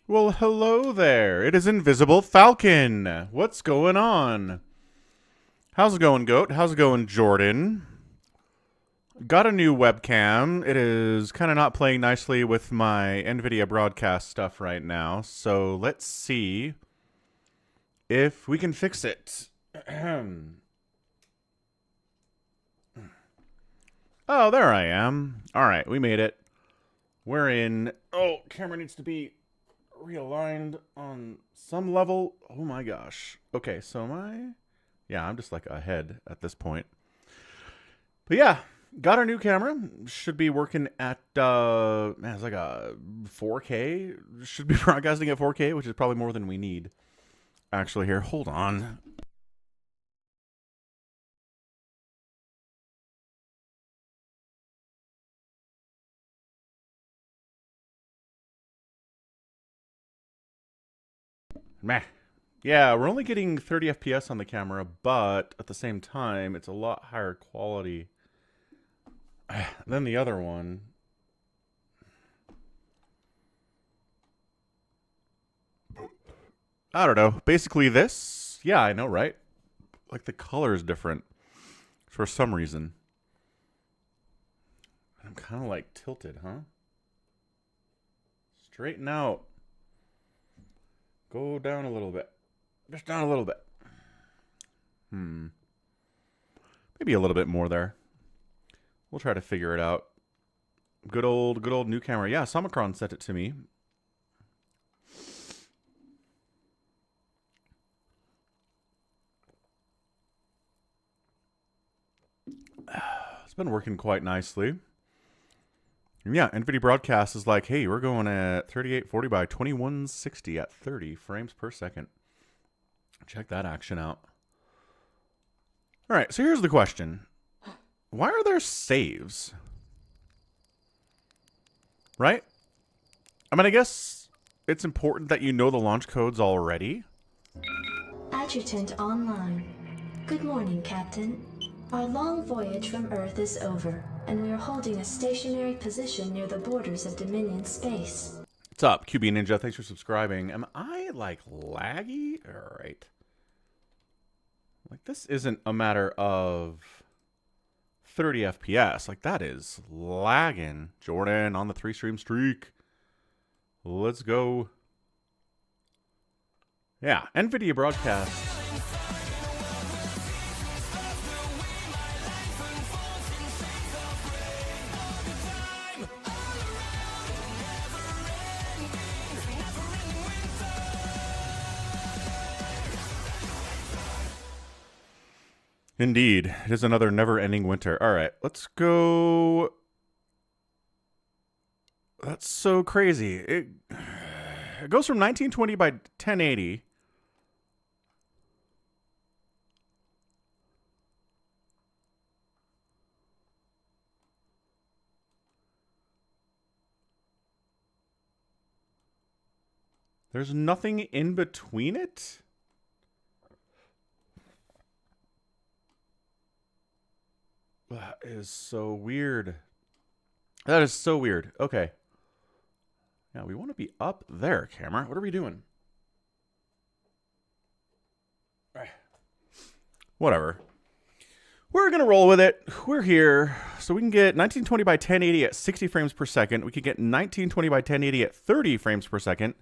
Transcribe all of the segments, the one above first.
Well, hello there. It is Invisible Falcon. What's going on? How's it going, Goat? How's it going, Jordan? Got a new webcam. It is kind of not playing nicely with my NVIDIA broadcast stuff right now. So let's see if we can fix it. Oh, there I am. All right, we made it. We're in. Oh, camera needs to be realigned on some level. Oh my gosh. Okay, so yeah, I'm just like ahead at this point. But yeah, got our new camera. Should be working at man, it's like a 4K. Should be broadcasting at 4K, which is probably more than we need. Actually, here, hold on. Meh. Yeah, we're only getting 30 FPS on the camera, but at the same time, it's a lot higher quality than the other one. I don't know. Basically this. Yeah, I know, right? Like the color is different for some reason. I'm kind of like tilted, huh? Straighten out. Go down a little bit. Just down a little bit. Maybe a little bit more there. We'll try to figure it out. Good old new camera. Yeah, Somicron sent it to me. It's been working quite nicely. And yeah, NVIDIA Broadcast is like, hey, we're going at 3840 by 2160 at 30 frames per second. Check that action out. All right, so here's the question. Why are there saves? Right? I mean, I guess it's important that you know the launch codes already. Adjutant online. Good morning, Captain. Our long voyage from Earth is over, and we are holding a stationary position near the borders of Dominion space. What's up, QB Ninja? Thanks for subscribing. Am I, like, laggy? All right. Like, this isn't a matter of 30 FPS. Like, that is lagging. Jordan on the 3-stream streak. Let's go. Yeah, NVIDIA Broadcast. Indeed. It is another never-ending winter. All right, let's go. That's so crazy. It goes from 1920 by 1080. There's nothing in between it? That is so weird. That is so weird. Okay. Yeah, we want to be up there, camera. What are we doing? Whatever. We're going to roll with it. We're here. So we can get 1920 by 1080 at 60 frames per second. We can get 1920 by 1080 at 30 frames per second.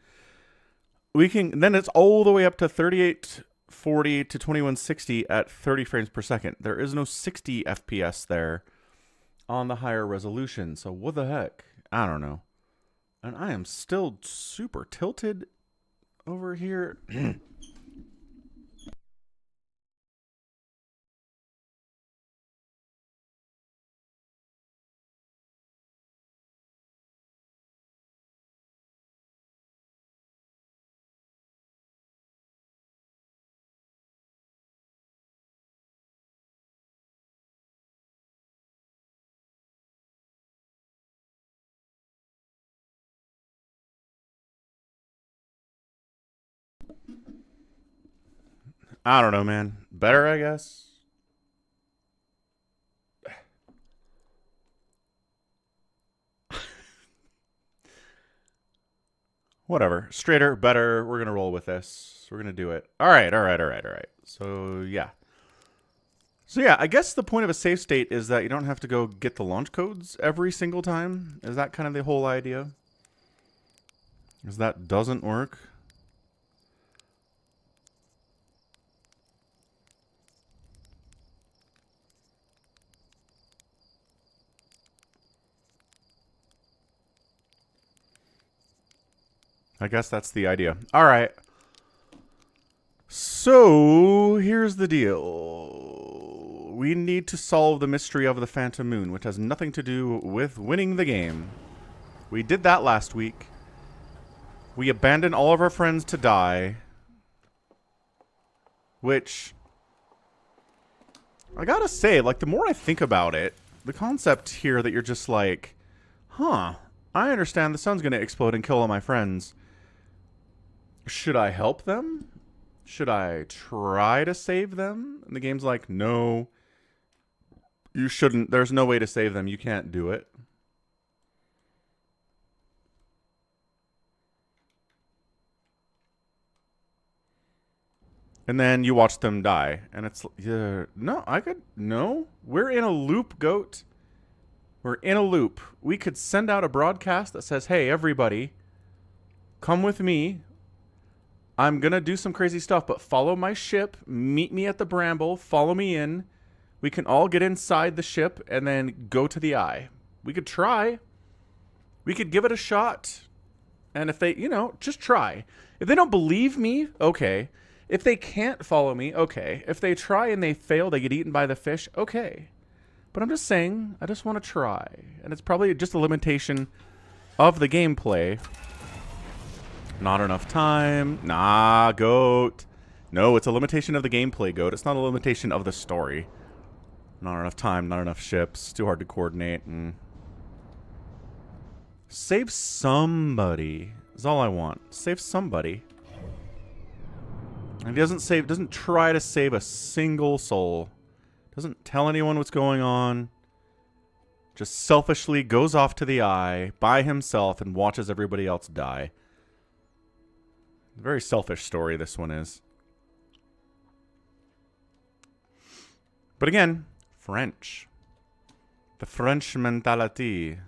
We can, then it's all the way up to 3840 to 2160 at 30 frames per second. There is no 60 FPS there on the higher resolution. So what the heck? I don't know. And I am still super tilted over here. I don't know, man. Better, I guess. Whatever. Straighter, better. We're going to roll with this. We're going to do it. All right. So, yeah. I guess the point of a save state is that you don't have to go get the launch codes every single time. Is that kind of the whole idea? Because that doesn't work. I guess that's the idea. All right. So, here's the deal. We need to solve the mystery of the Phantom Moon, which has nothing to do with winning the game. We did that last week. We abandoned all of our friends to die. Which, I gotta say, like, the more I think about it, the concept here that you're just like, huh, I understand the sun's gonna explode and kill all my friends. Should I help them? Should I try to save them? And the game's like, no, you shouldn't. There's no way to save them. You can't do it. And then you watch them die. And it's, no, we're in a loop, goat. We're in a loop. We could send out a broadcast that says, hey, everybody, come with me. I'm going to do some crazy stuff, but follow my ship. Meet me at the Bramble. Follow me in. We can all get inside the ship and then go to the eye. We could try. We could give it a shot. And if they, just try. If they don't believe me, okay. If they can't follow me, okay. If they try and they fail, they get eaten by the fish, okay. But I'm just saying, I just want to try. And it's probably just a limitation of the gameplay. Not enough time. Nah, goat. No, it's a limitation of the gameplay, goat. It's not a limitation of the story. Not enough time, not enough ships. Too hard to coordinate. Save somebody is all I want. Save somebody. And he doesn't try to save a single soul. Doesn't tell anyone what's going on. Just selfishly goes off to the eye by himself and watches everybody else die. Very selfish story this one is. But again, French. The French mentality.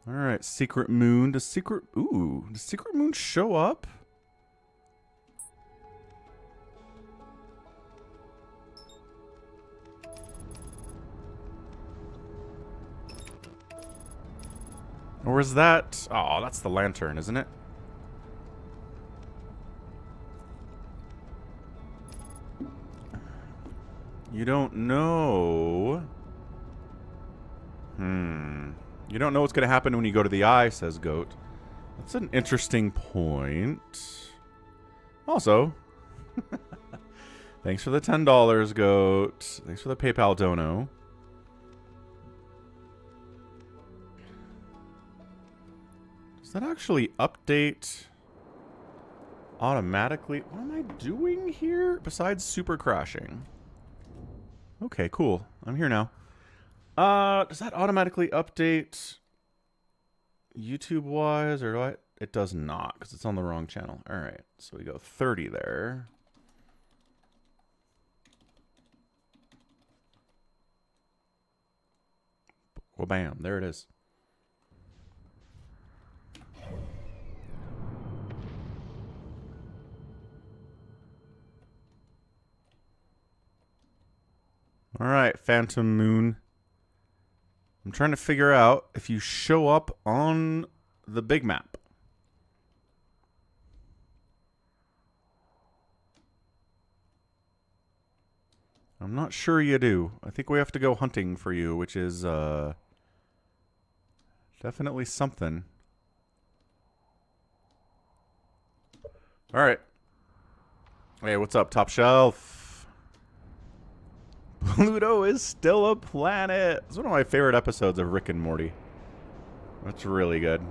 Alright, Secret Moon. Does Secret Moon show up? Or is that... Oh, that's the lantern, isn't it? You don't know. You don't know what's going to happen when you go to the eye, says Goat. That's an interesting point. Also, thanks for the $10, Goat. Thanks for the PayPal dono. Does that actually update automatically? What am I doing here besides super crashing? Okay, cool. I'm here now. Does that automatically update YouTube-wise, or do I? It does not, because it's on the wrong channel. All right, so we go 30 there. Well, bam, there it is. All right, Phantom Moon. I'm trying to figure out if you show up on the big map. I'm not sure you do. I think we have to go hunting for you, which is definitely something. All right. Hey, what's up, Top Shelf? Pluto is still a planet. It's one of my favorite episodes of Rick and Morty. That's really good.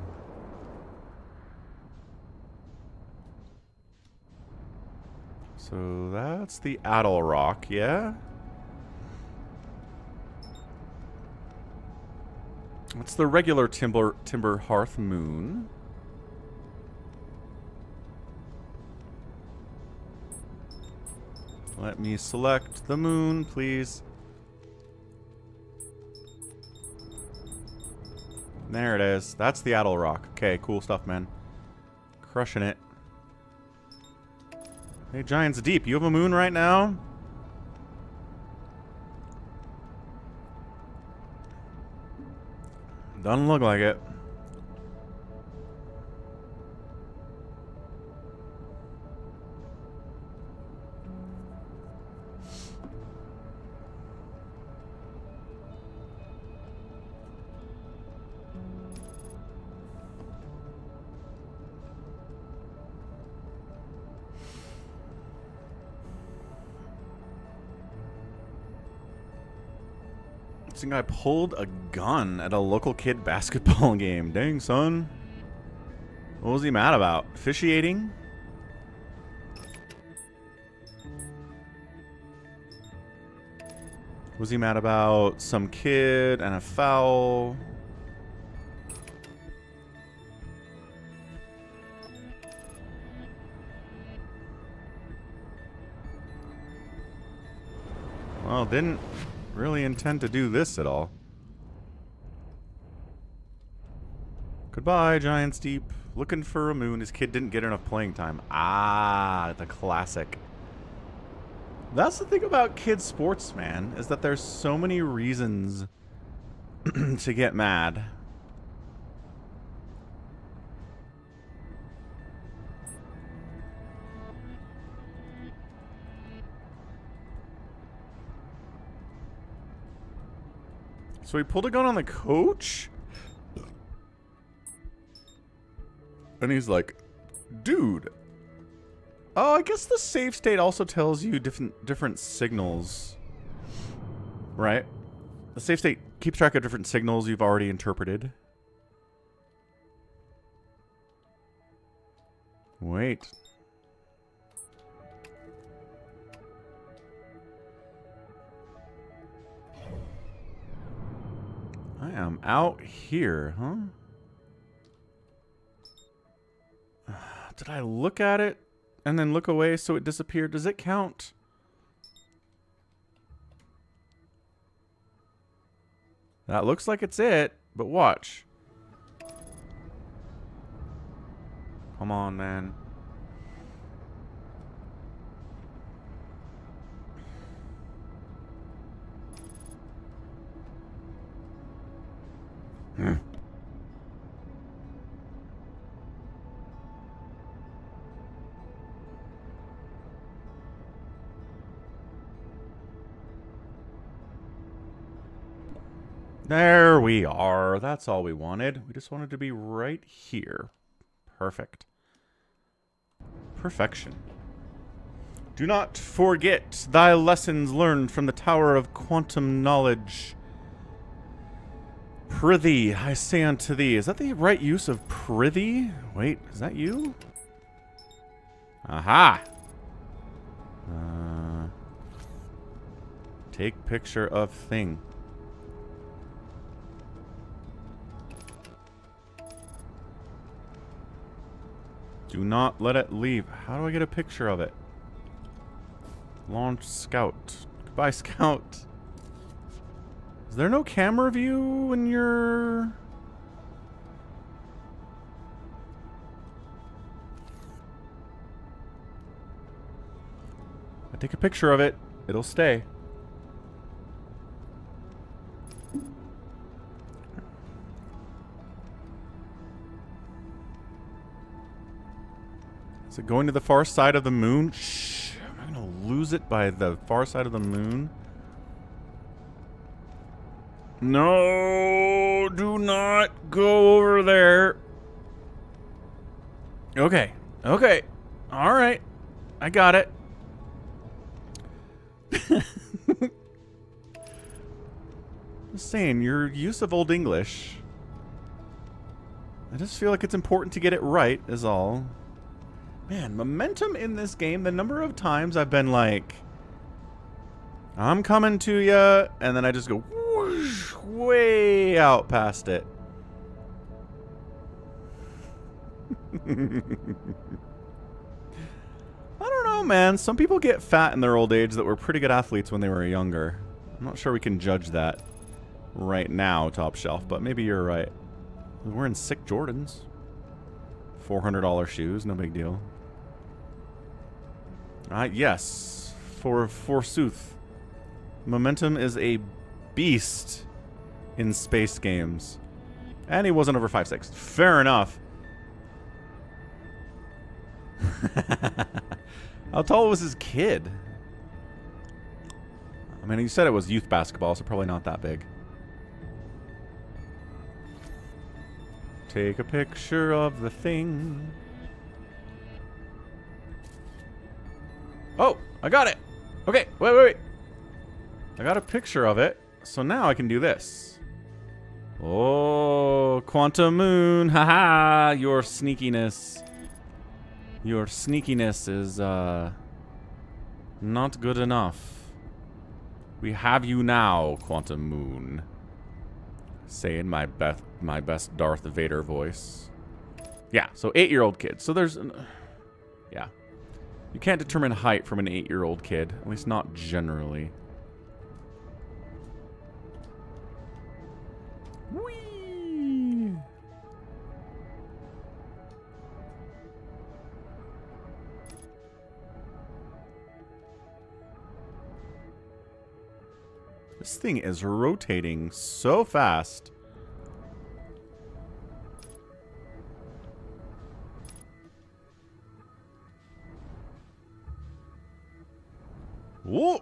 So that's the Adel Rock, yeah? What's the regular Timber Hearth Moon? Let me select the moon, please. There it is. That's the Adel Rock. Okay, cool stuff, man. Crushing it. Hey, Giants Deep, you have a moon right now? Doesn't look like it. Some guy pulled a gun at a local kid basketball game. Dang, son. What was he mad about? Officiating? Was he mad about some kid and a foul? Well, didn't really intend to do this at all. Goodbye, Giants Deep. Looking for a moon. His kid didn't get enough playing time. Ah, the classic. That's the thing about kids' sports, man, is that there's so many reasons to get mad. So he pulled a gun on the coach? And he's like, dude. Oh, I guess the save state also tells you different signals. Right? The save state keeps track of different signals you've already interpreted. Wait. I am out here, huh? Did I look at it and then look away so it disappeared? Does it count? That looks like it's it, but watch. Come on, man. There we are. That's all we wanted. We just wanted to be right here. Perfect. Perfection. Do not forget thy lessons learned from the Tower of Quantum Knowledge. Prithee, I say unto thee. Is that the right use of prithee? Wait, is that you? Aha! Take picture of thing. Do not let it leave. How do I get a picture of it? Launch scout. Goodbye, scout. Is there no camera view when you're... I take a picture of it, it'll stay. Is it going to the far side of the moon? Shh. Am I going to lose it by the far side of the moon? No, do not go over there. Okay. Okay. All right. I got it. Just saying, your use of Old English. I just feel like it's important to get it right, is all. Man, momentum in this game, the number of times I've been like, I'm coming to ya, and then I just go whoosh, way out past it. I don't know, man. Some people get fat in their old age that were pretty good athletes when they were younger. I'm not sure we can judge that right now, Top Shelf, but maybe you're right. We're wearing sick Jordans. $400 shoes, no big deal. Yes, forsooth. Momentum is a beast in space games. And he wasn't over 5'6". Fair enough. How tall was his kid? I mean, you said it was youth basketball, so probably not that big. Take a picture of the thing. Oh, I got it. Okay, wait. I got a picture of it, so now I can do this. Oh, Quantum Moon. Haha, your sneakiness. Your sneakiness is, not good enough. We have you now, Quantum Moon. Say in my best Darth Vader voice. Yeah, so 8-year-old kid. So there's... yeah. You can't determine height from an 8-year-old kid. At least not generally. Whee! This thing is rotating so fast. Whoa!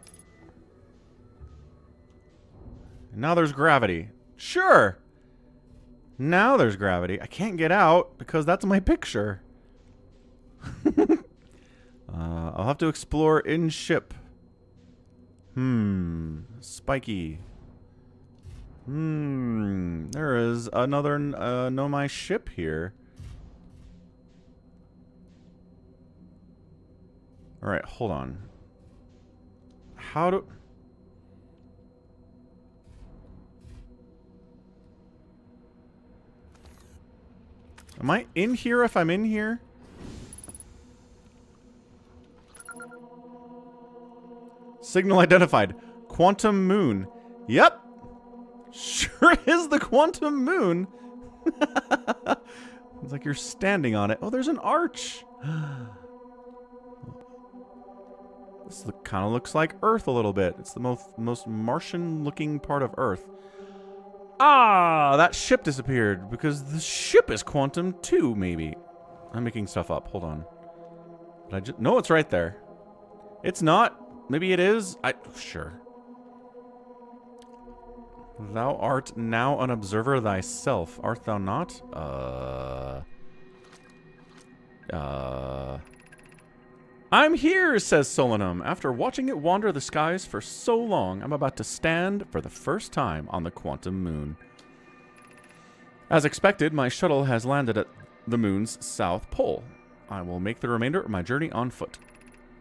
Now there's gravity. Sure! Now there's gravity. I can't get out because that's my picture. I'll have to explore in ship. Spiky. There is another know my ship here. Alright, hold on. How do... Am I in here if I'm in here? Signal identified. Quantum Moon. Yep. Sure is the Quantum Moon. It's like you're standing on it. Oh, there's an arch. This kind of looks like Earth a little bit. It's the most Martian-looking part of Earth. Ah, that ship disappeared because the ship is quantum too, maybe. I'm making stuff up. Hold on. No, it's right there. It's not. Maybe it is. Sure. Thou art now an observer thyself, art thou not? I'm here, says Solanum. After watching it wander the skies for so long, I'm about to stand for the first time on the Quantum Moon. As expected, my shuttle has landed at the moon's south pole. I will make the remainder of my journey on foot.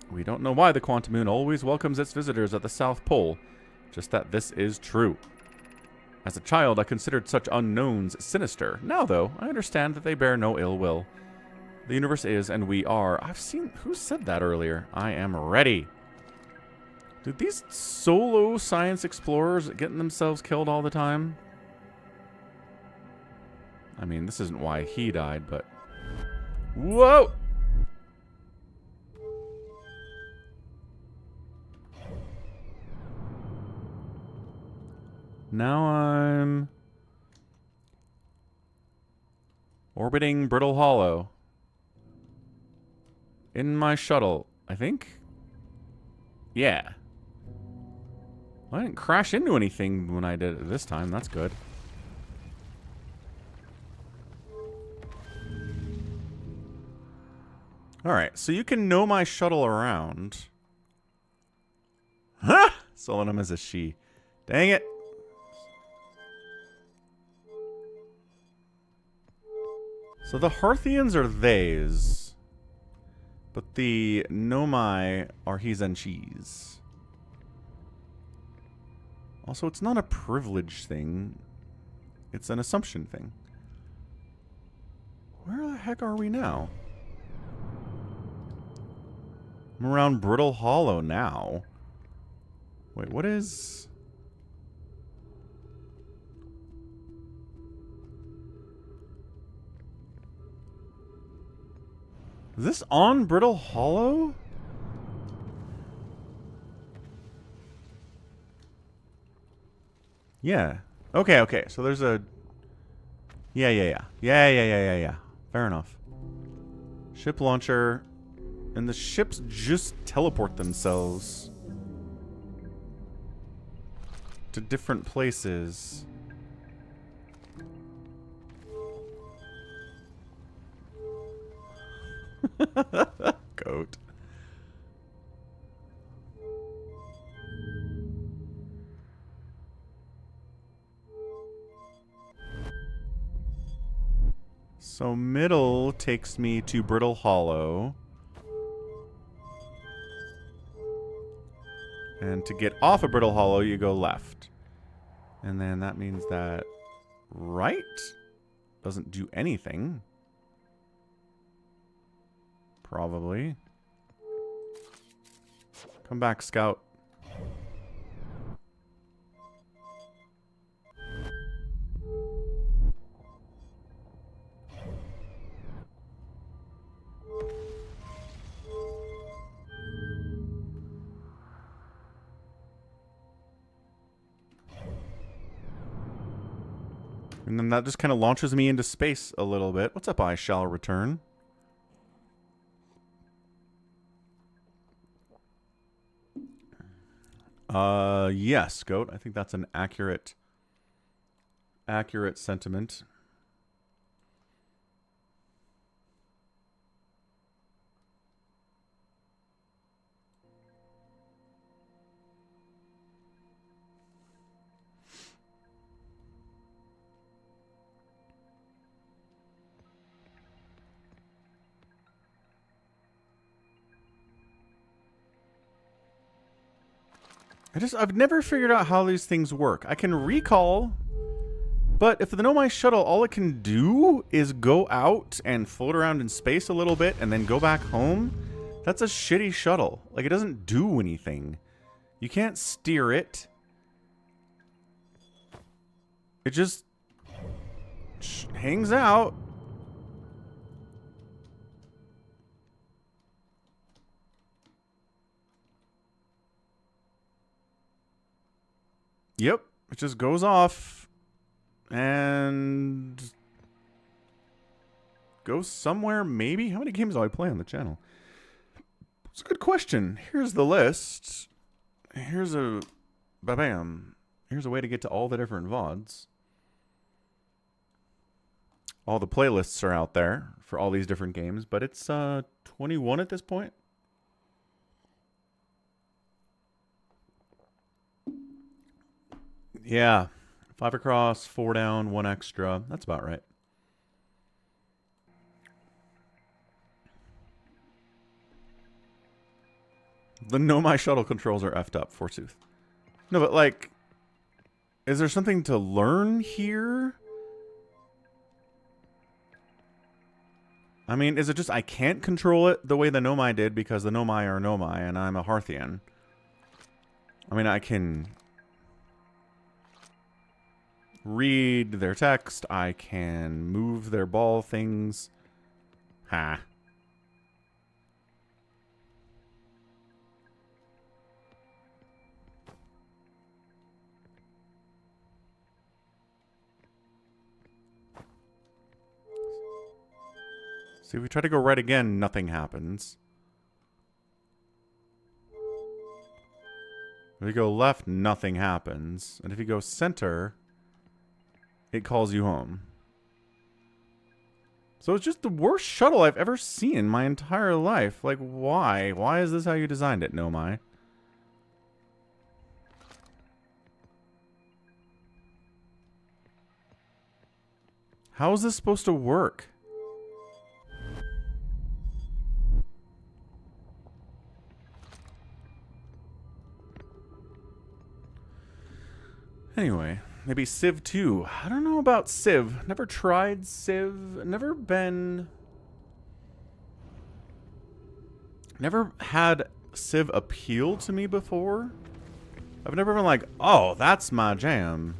We don't know why the Quantum Moon always welcomes its visitors at the South Pole, just that this is true. As a child, I considered such unknowns sinister. Now, though, I understand that they bear no ill will. The universe is, and we are. I've seen... Who said that earlier? I am ready. Dude, these solo science explorers getting themselves killed all the time? I mean, this isn't why he died, but... Whoa! Now I'm... orbiting Brittle Hollow. In my shuttle, I think? Yeah. Well, I didn't crash into anything when I did it this time. That's good. Alright, so you can know my shuttle around. Huh? Solanum is a she. Dang it. So the Hearthians are theys. But the Nomai are he's and she's. Also, it's not a privilege thing. It's an assumption thing. Where the heck are we now? I'm around Brittle Hollow now. Wait, what is... Is this on Brittle Hollow? Yeah. Okay, okay. So there's a... Yeah. Fair enough. Ship launcher. And the ships just teleport themselves to different places. Goat. So middle takes me to Brittle Hollow. And to get off of Brittle Hollow, you go left. And then that means that right doesn't do anything. Probably. Come back, Scout. And then that just kind of launches me into space a little bit. What's up, I shall return? Yes, Goat. I think that's an accurate sentiment. I've never figured out how these things work. I can recall, but if the Nomai shuttle, all it can do is go out and float around in space a little bit and then go back home, that's a shitty shuttle. Like, it doesn't do anything. You can't steer it. It just hangs out. Yep, it just goes off and goes somewhere, maybe? How many games do I play on the channel? It's a good question. Here's the list. Here's a... Ba-bam. Here's a way to get to all the different VODs. All the playlists are out there for all these different games, but it's 21 at this point. Yeah. 5 across, 4 down, 1 extra. That's about right. The Nomai shuttle controls are effed up, forsooth. No, but like, is there something to learn here? I mean, is it just I can't control it the way the Nomai did because the Nomai are Nomai and I'm a Hearthian? I mean, I can read their text. I can move their ball things. Ha. See, if we try to go right again, nothing happens. If you go left, nothing happens. And if you go center, it calls you home. So it's just the worst shuttle I've ever seen in my entire life. Like, why? Why is this how you designed it, Nomai? How is this supposed to work? Anyway, maybe Civ 2. I don't know about Civ. Never tried Civ. Never had Civ appeal to me before. I've never been like, oh, that's my jam.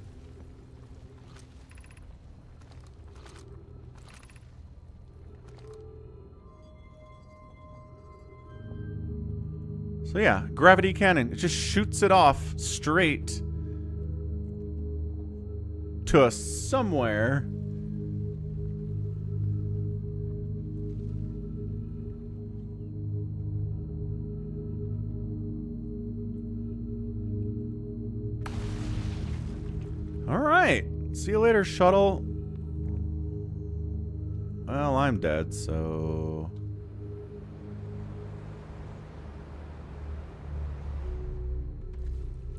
So yeah, gravity cannon. It just shoots it off straight to somewhere. All right. See you later, shuttle. Well, I'm dead, so...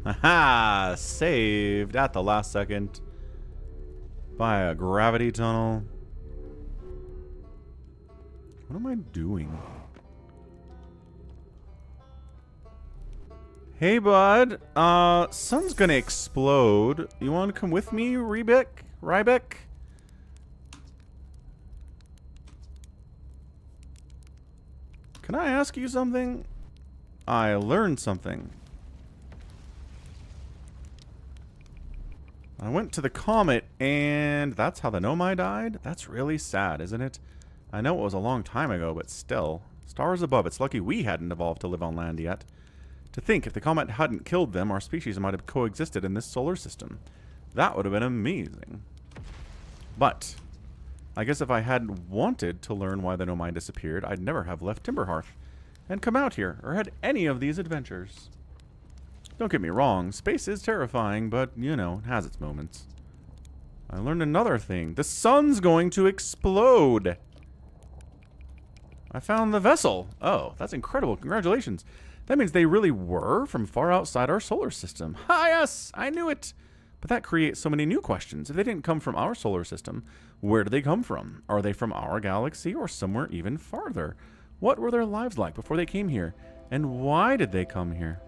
Haha! Saved at the last second by a gravity tunnel. What am I doing? Hey, bud. Sun's gonna explode. You want to come with me, Rybeck? Can I ask you something? I learned something. I went to the comet, and that's how the Nomai died? That's really sad, isn't it? I know it was a long time ago, but still. Stars above, it's lucky we hadn't evolved to live on land yet. To think, if the comet hadn't killed them, our species might have coexisted in this solar system. That would have been amazing. But, I guess if I hadn't wanted to learn why the Nomai disappeared, I'd never have left Timberhearth and come out here, or had any of these adventures. Don't get me wrong, space is terrifying, but, you know, it has its moments. I learned another thing. The sun's going to explode! I found the vessel. Oh, that's incredible. Congratulations. That means they really were from far outside our solar system. Ah, yes, I knew it. But that creates so many new questions. If they didn't come from our solar system, where did they come from? Are they from our galaxy or somewhere even farther? What were their lives like before they came here? And why did they come here?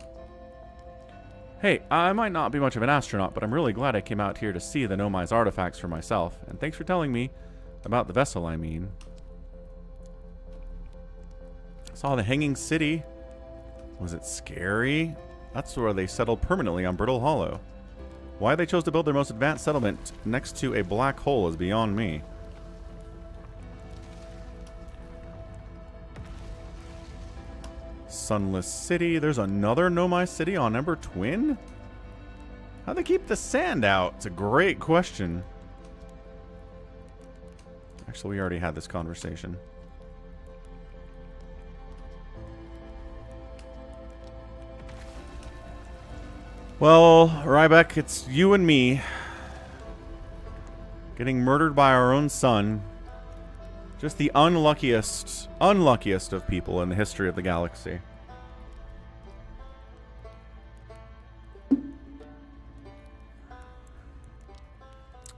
Hey, I might not be much of an astronaut, but I'm really glad I came out here to see the Nomai's artifacts for myself. And thanks for telling me about the vessel, I mean. Saw the hanging city. Was it scary? That's where they settled permanently on Brittle Hollow. Why they chose to build their most advanced settlement next to a black hole is beyond me. Sunless City. There's another Nomai city on Ember Twin? How'd they keep the sand out? It's a great question. Actually, we already had this conversation. Well, Rybeck, it's you and me getting murdered by our own sun. Just the unluckiest of people in the history of the galaxy.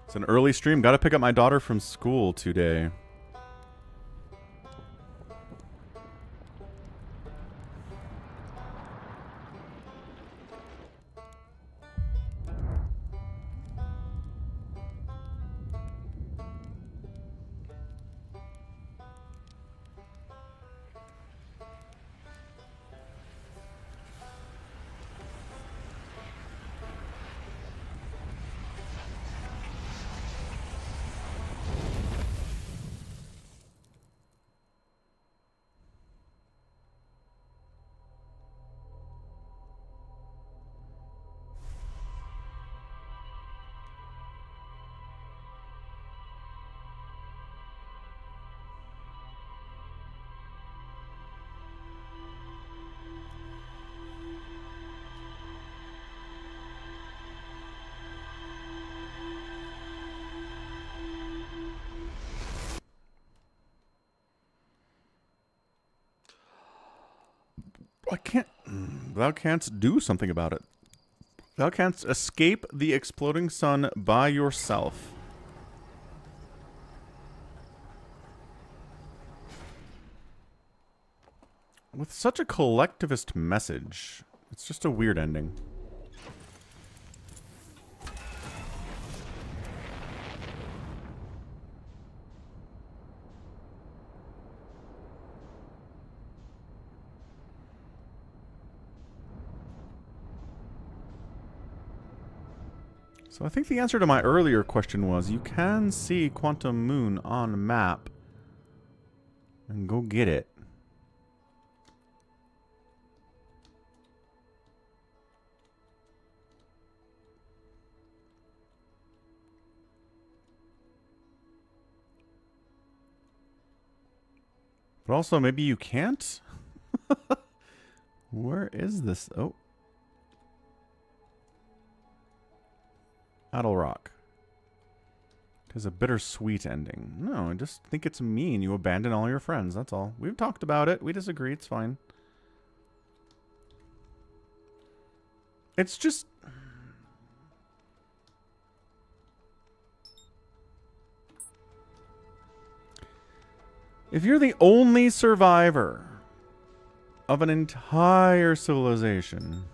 It's an early stream. Gotta pick up my daughter from school today. I can't... Thou canst do something about it. Thou canst escape the exploding sun by yourself. With such a collectivist message, it's just a weird ending. So I think the answer to my earlier question was you can see Quantum Moon on a map. And go get it. But also, maybe you can't? Where is this? Oh. Adel Rock. It has a bittersweet ending. No, I just think it's mean. You abandon all your friends. That's all. We've talked about it. We disagree. It's fine. It's just... If you're the only survivor of an entire civilization,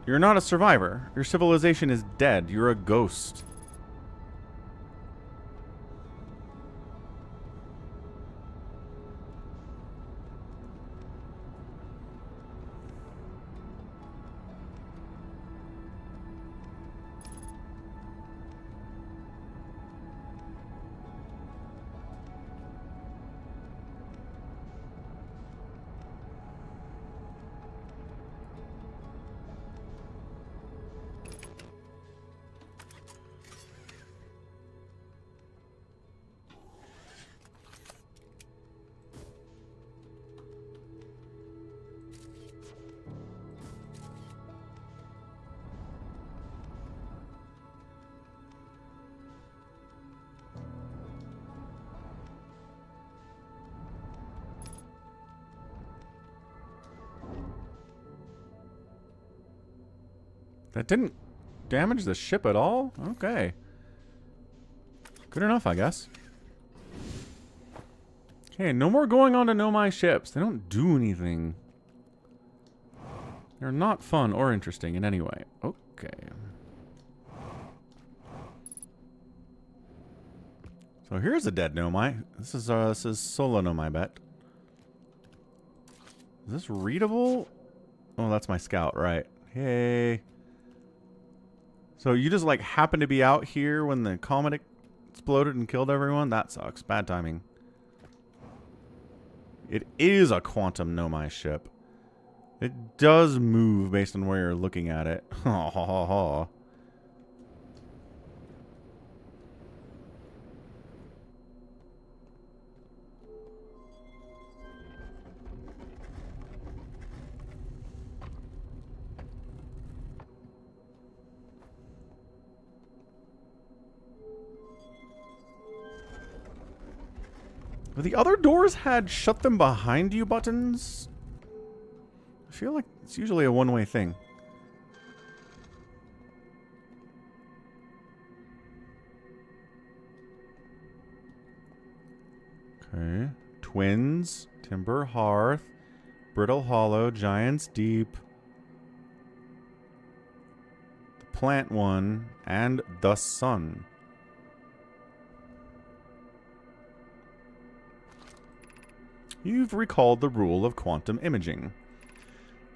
you're not a survivor. Your civilization is dead. You're a ghost. That didn't damage the ship at all? Okay. Good enough, I guess. Okay, no more going on to Nomai ships. They don't do anything. They're not fun or interesting in any way. Okay. So here's a dead Nomai. This is solo Nomai bet. Is this readable? Oh, that's my scout, right. Hey. So you just like happen to be out here when the comet exploded and killed everyone? That sucks. Bad timing. It is a quantum Nomai ship. It does move based on where you're looking at it. Ha ha ha ha. But the other doors had shut them behind you buttons. I feel like it's usually a one-way thing. Okay. Twins, Timber Hearth, Brittle Hollow, Giant's Deep, the Plant one, and the Sun. You've recalled the rule of quantum imaging.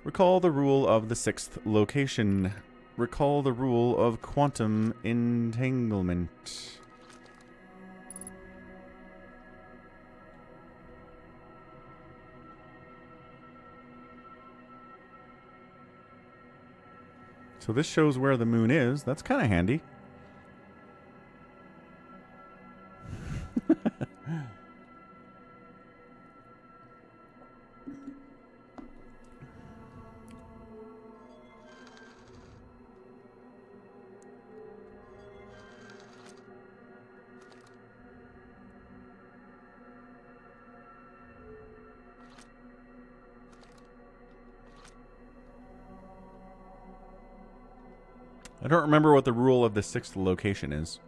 Recall the rule of the sixth location. Recall the rule of quantum entanglement. So this shows where the moon is. That's kind of handy. I don't remember what the rule of the sixth location is.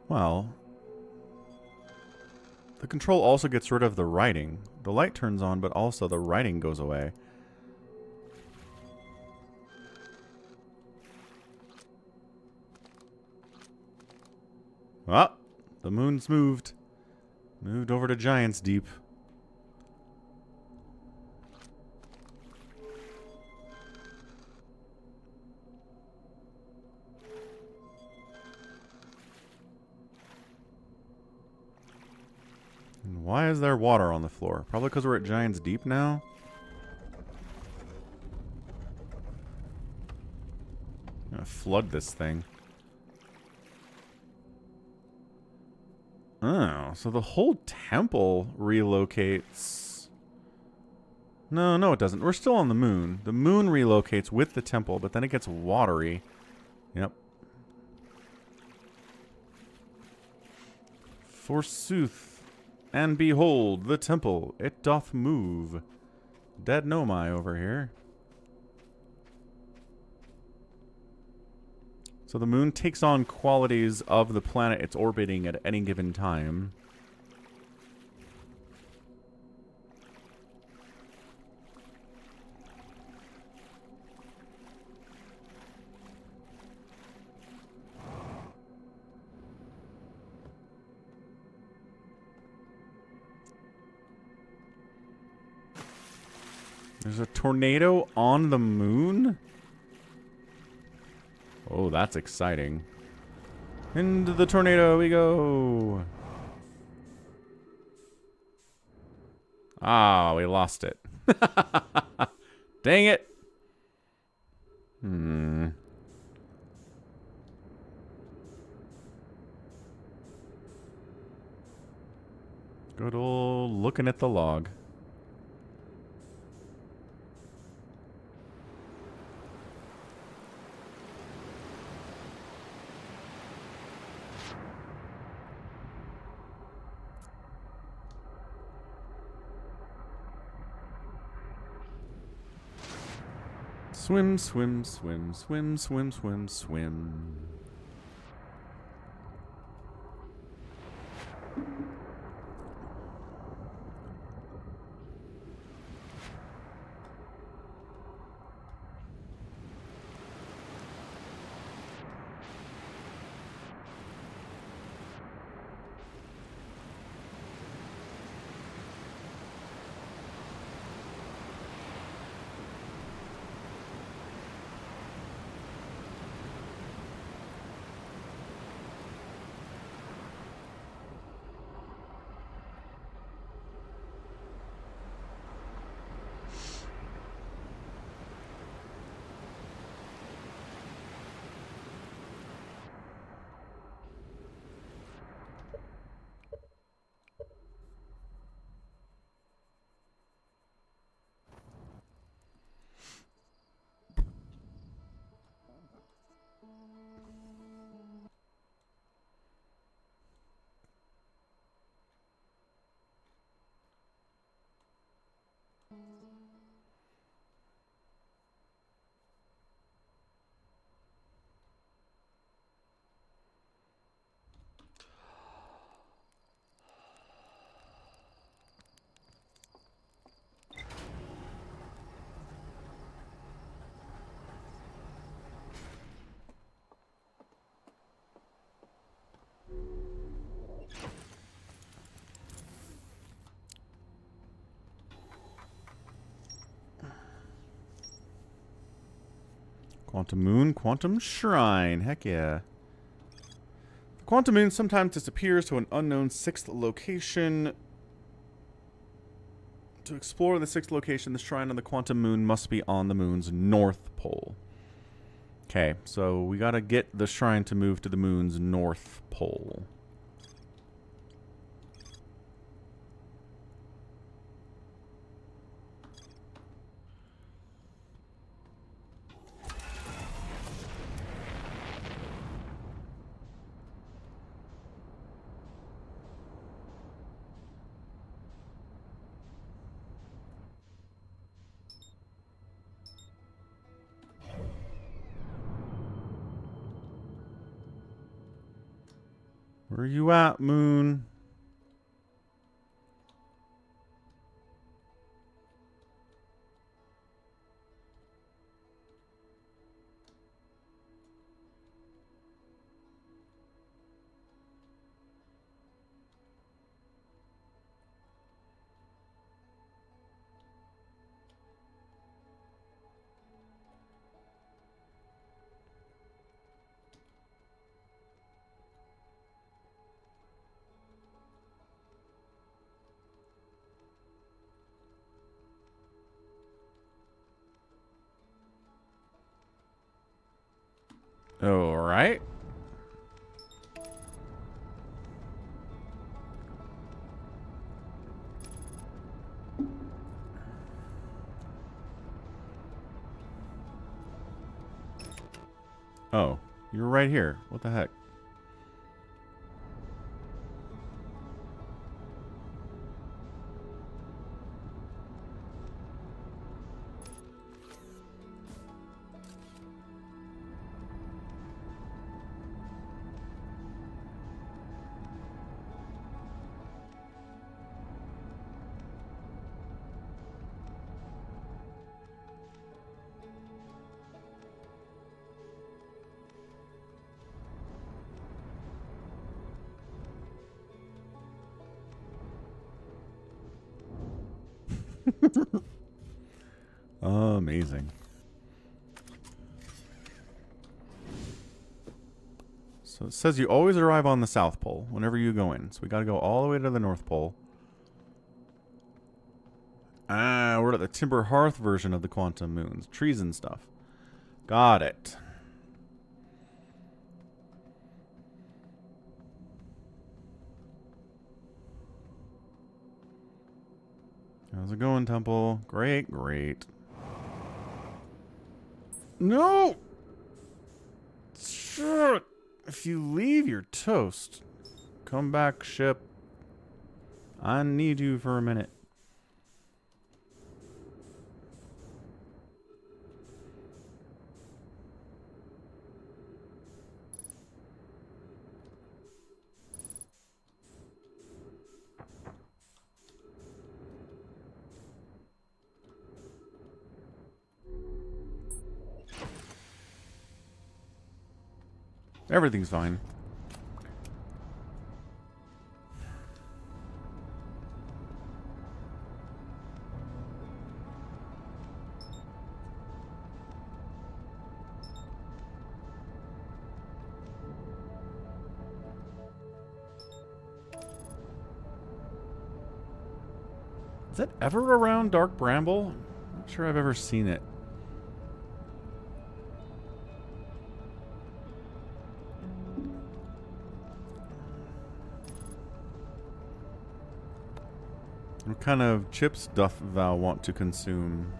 Well, The control also gets rid of the writing. The light turns on, but also the writing goes away. Ah, the moon's moved. Moved over to Giant's Deep. And why is there water on the floor? Probably because we're at Giant's Deep now. I'm gonna flood this thing. Oh, so the whole temple relocates. No, it doesn't. We're still on the moon. The moon relocates with the temple, but then it gets watery. Yep. Forsooth. And behold, the temple. It doth move. Dead Nomai over here. So the moon takes on qualities of the planet it's orbiting at any given time. There's a tornado on the moon? Oh, that's exciting. Into the tornado we go. Ah, we lost it. Dang it. Good old looking at the log. Swim, swim, swim, swim, swim, swim, swim. Quantum Moon, Quantum Shrine. Heck yeah. The Quantum Moon sometimes disappears to an unknown sixth location. To explore the sixth location, the shrine on the Quantum Moon must be on the moon's north pole. Okay, so we gotta get the shrine to move to the moon's north pole. Where you at, moon? All right. Oh, you're right here. What the heck? Amazing. So it says you always arrive on the South Pole whenever you go in. So we got to go all the way to the North Pole. Ah, we're at the Timber Hearth version of the Quantum Moons. Trees and stuff. Got it. How's it going, Temple? Great, great. No! Shit! If you leave, you're toast. Come back, ship. I need you for a minute. Everything's fine. Is that ever around Dark Bramble? I'm not sure I've ever seen it. What kind of chips doth thou want to consume?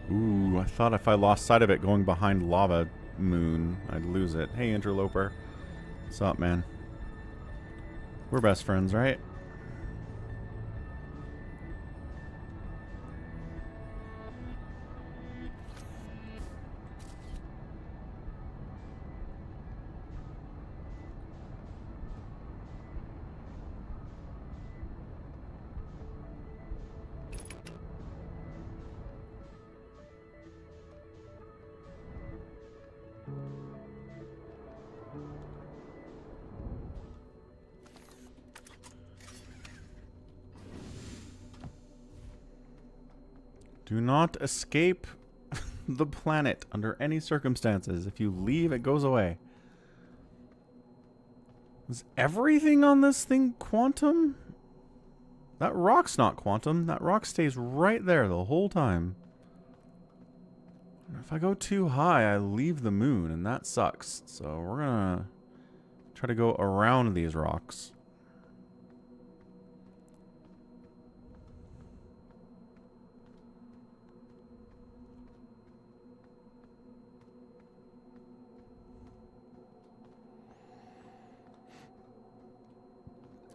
Ooh, I thought if I lost sight of it going behind Lava Moon, I'd lose it. Hey, Interloper. What's up, man? We're best friends, right? Do not escape the planet under any circumstances. If you leave, it goes away. Is everything on this thing quantum? That rock's not quantum. That rock stays right there the whole time. If I go too high, I leave the moon, and that sucks. So we're gonna try to go around these rocks.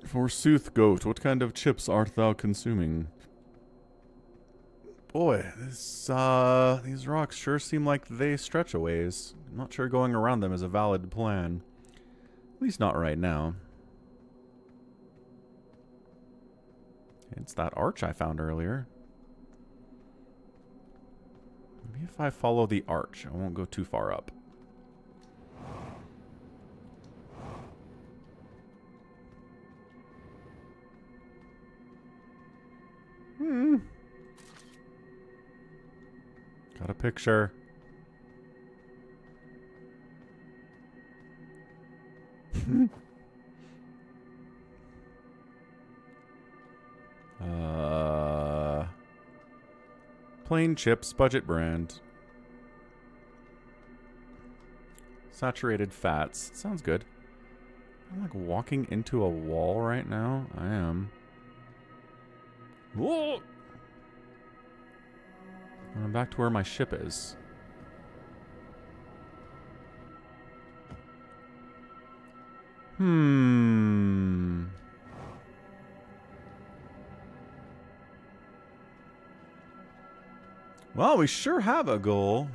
Forsooth, goat, what kind of chips art thou consuming? Boy, these rocks sure seem like they stretch a ways. I'm not sure going around them is a valid plan. At least not right now. It's that arch I found earlier. Maybe if I follow the arch, I won't go too far up. picture. Plain chips, budget brand. Saturated fats. Sounds good. I'm like walking into a wall right now. I am. Whoa! And I'm back to where my ship is. Well, we sure have a goal.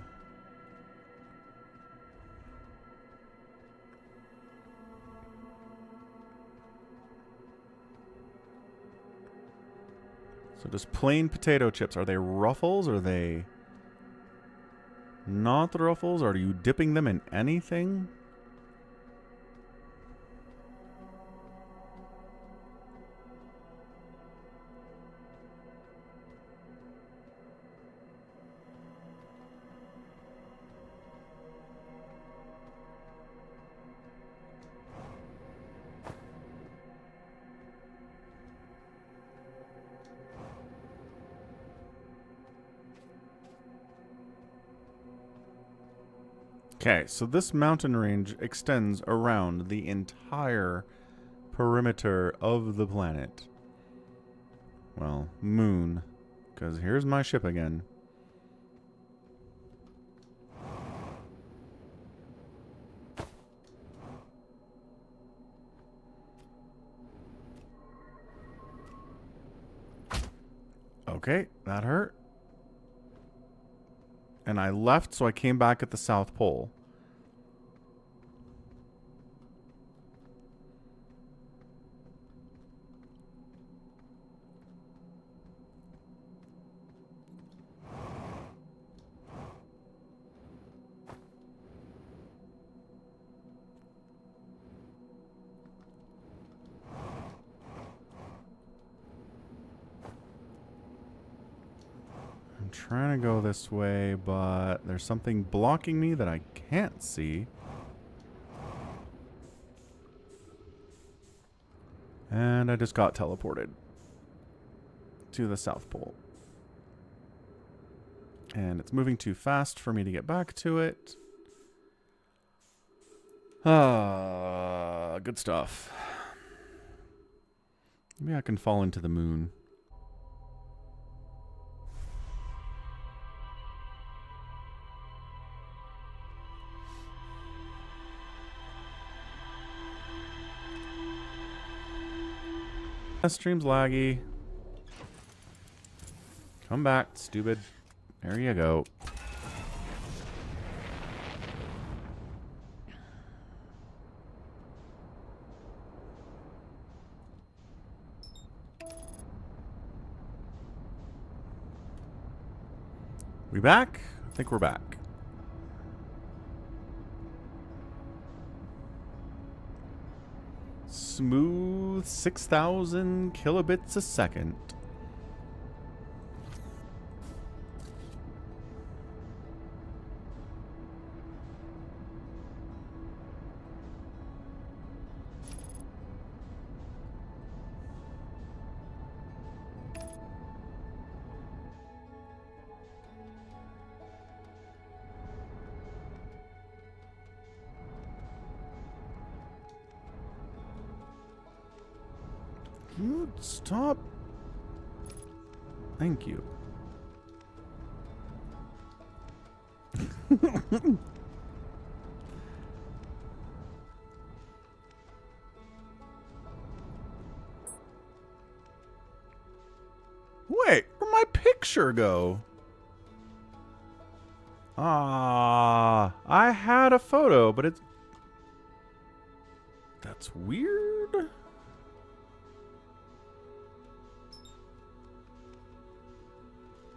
So just plain potato chips. Are they Ruffles? Are they not the Ruffles? Are you dipping them in anything? Okay, so this mountain range extends around the entire perimeter of the planet. Well, moon. Because here's my ship again. Okay, that hurt. And I left, so I came back at the South Pole. I'm trying to go this way, but there's something blocking me that I can't see. And I just got teleported to the South Pole. And it's moving too fast for me to get back to it. Good stuff. Maybe I can fall into the moon. Stream's laggy. Come back, stupid. There you go. We back? I think we're back. Smooth 6,000 kilobits a second. Dude, stop. Thank you. Wait, where'd my picture go? Ah, I had a photo, but it's... That's weird.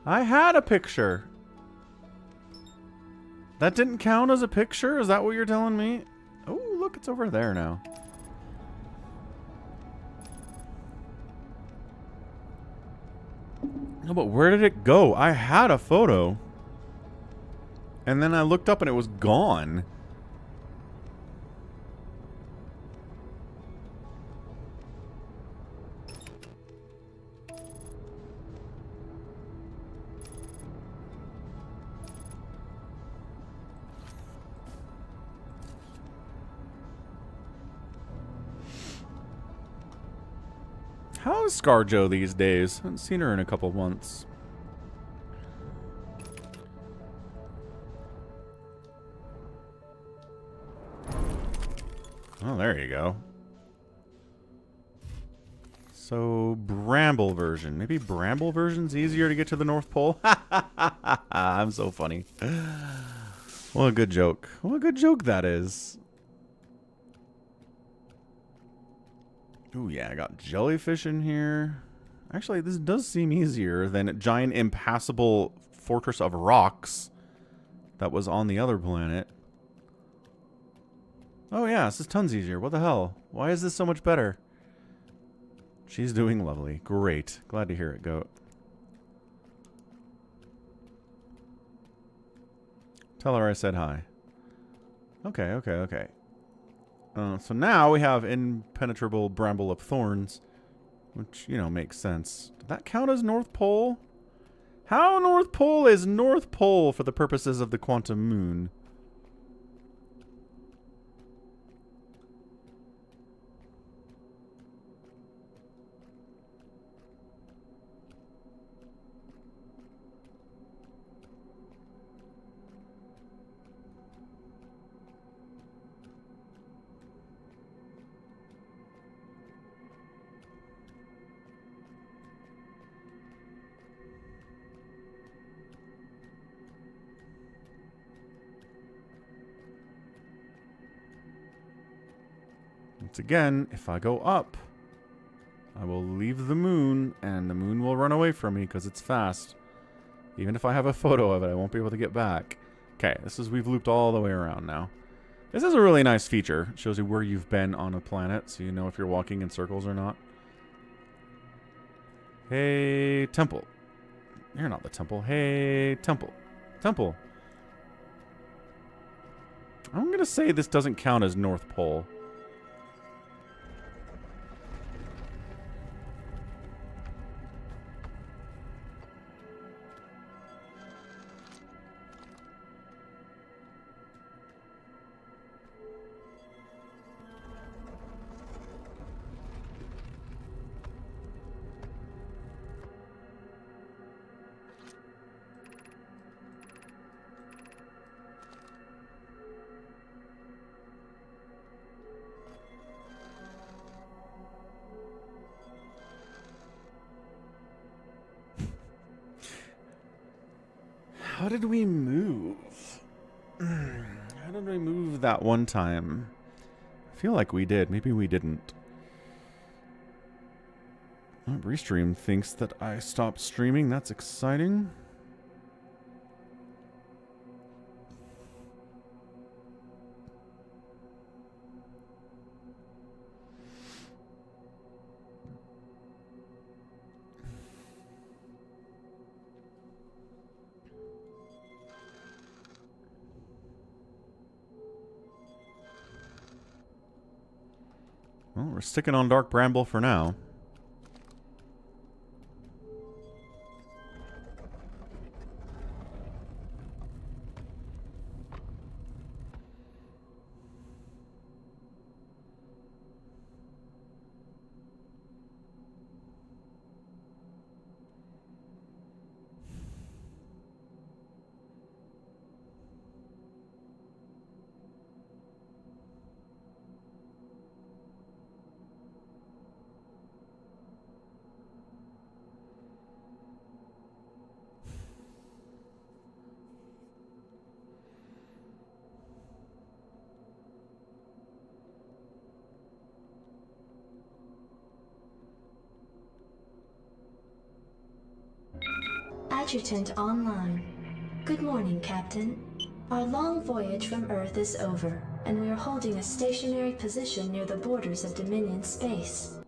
I had a picture. That didn't count as a picture? Is that what you're telling me? Oh, look, it's over there now. No, but where did it go? I had a photo. And then I looked up and it was gone. How is ScarJo these days? I haven't seen her in a couple months. Oh, there you go. So, Bramble version. Maybe Bramble version's easier to get to the North Pole? I'm so funny. What a good joke. What a good joke that is. Ooh, yeah, I got jellyfish in here. Actually, this does seem easier than a giant impassable fortress of rocks that was on the other planet. Oh yeah, this is tons easier. What the hell? Why is this so much better? She's doing lovely. Great. Glad to hear it, Goat. Tell her I said hi. Okay, okay, okay. So now we have impenetrable bramble of thorns, which, you know, makes sense. Did that count as North Pole? How North Pole is North Pole for the purposes of the quantum moon? Once again, if I go up, I will leave the moon, and the moon will run away from me because it's fast. Even if I have a photo of it, I won't be able to get back. Okay, we've looped all the way around now. This is a really nice feature. It shows you where you've been on a planet, so you know if you're walking in circles or not. Hey, temple. You're not the temple. Hey, temple. Temple. I'm going to say this doesn't count as North Pole. How did we move? How did we move that one time? I feel like we did. Maybe we didn't. Oh, Restream thinks that I stopped streaming. That's exciting. Well, we're sticking on Dark Bramble for now. Adjutant online. Good morning, Captain. Our long voyage from Earth is over, and we are holding a stationary position near the borders of Dominion space.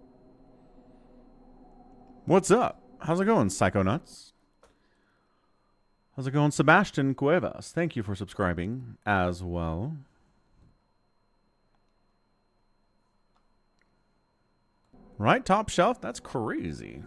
What's up? How's it going, Psychonauts? How's it going, Sebastian Cuevas? Thank you for subscribing as well. Right, top shelf? That's crazy.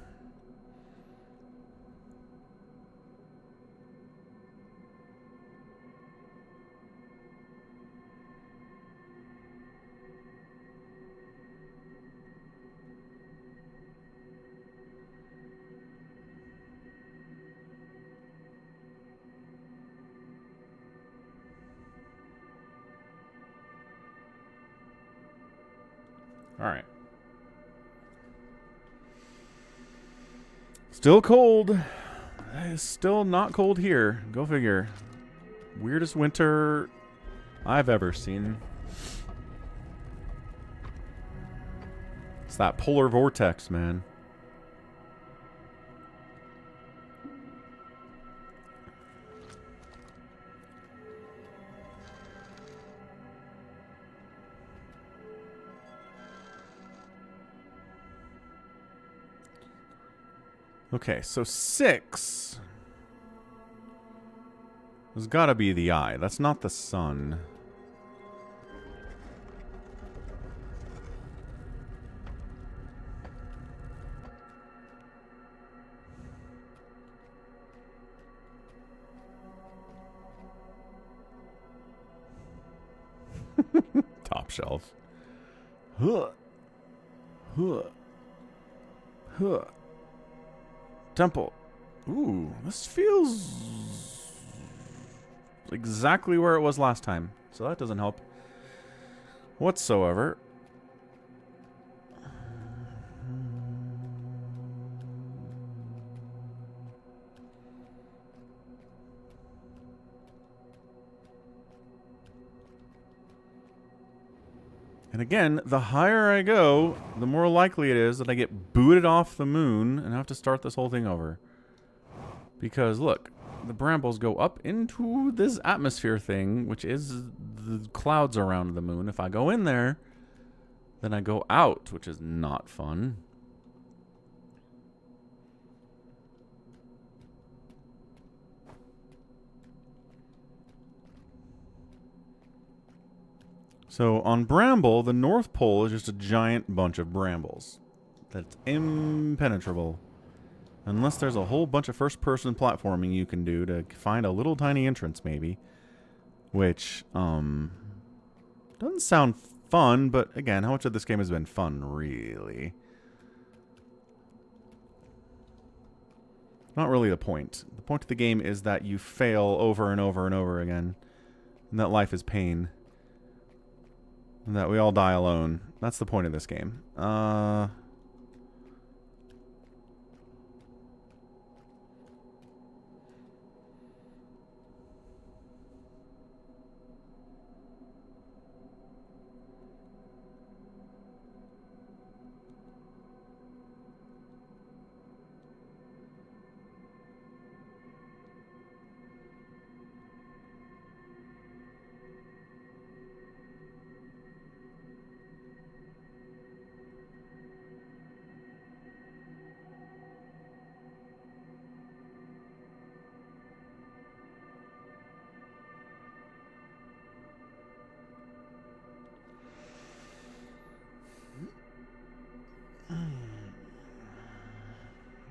All right. Still cold. It's still not cold here. Go figure. Weirdest winter I've ever seen. It's that polar vortex, man. Okay, so 6 has got to be the eye. That's not the sun. Top shelf. Huh. Huh. Huh. Temple. Ooh, this feels exactly where it was last time. So that doesn't help whatsoever. And again, the higher I go, the more likely it is that I get booted off the moon and have to start this whole thing over. Because look, the brambles go up into this atmosphere thing, which is the clouds around the moon. If I go in there, then I go out, which is not fun. So on Bramble, the North Pole is just a giant bunch of brambles. That's impenetrable. Unless there's a whole bunch of first-person platforming you can do to find a little tiny entrance, maybe. Which, doesn't sound fun, but again, how much of this game has been fun, really? Not really the point. The point of the game is that you fail over and over and over again. And that life is pain. And that we all die alone. That's the point of this game.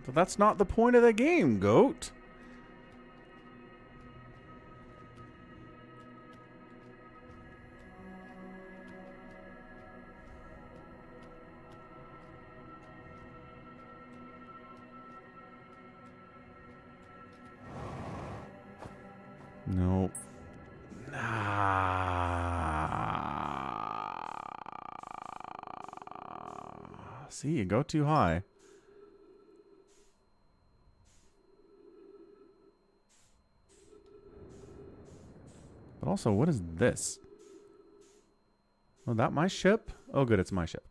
But that's not the point of the game, goat. Nope. See, you go too high. But also, what is this? Oh, that my ship? Oh, good, it's my ship.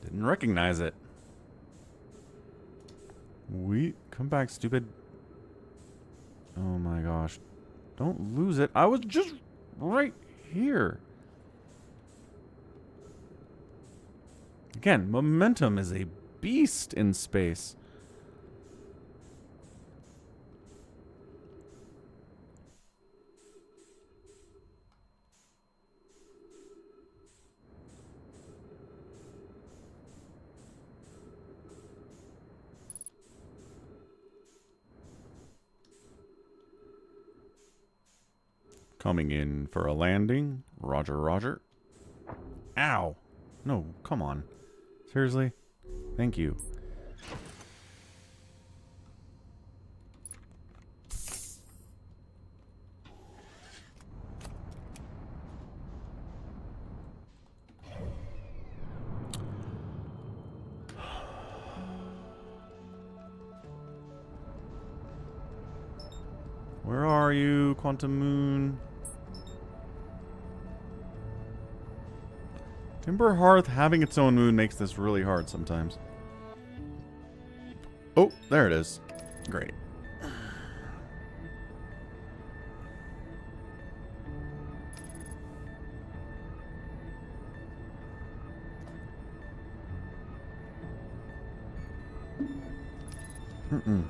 Didn't recognize it. Come back, stupid. Oh my gosh. Don't lose it. I was just right here. Again, momentum is a beast in space. Coming in for a landing. Roger, roger. Ow. No, come on. Seriously? Thank you. Where are you, Quantum Moon? Timber Hearth having its own moon makes this really hard sometimes. Oh, there it is. Great. Mm-mm.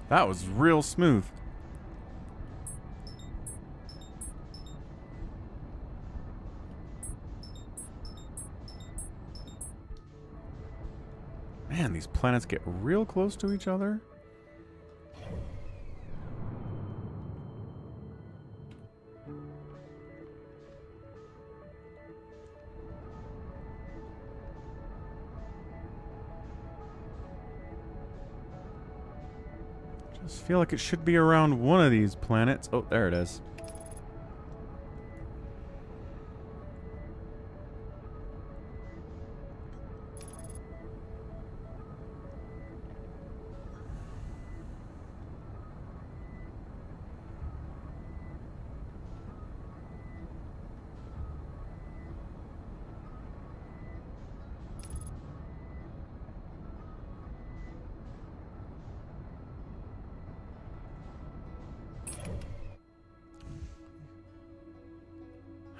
That was real smooth. Man, these planets get real close to each other. Just feel like it should be around one of these planets. Oh, there it is.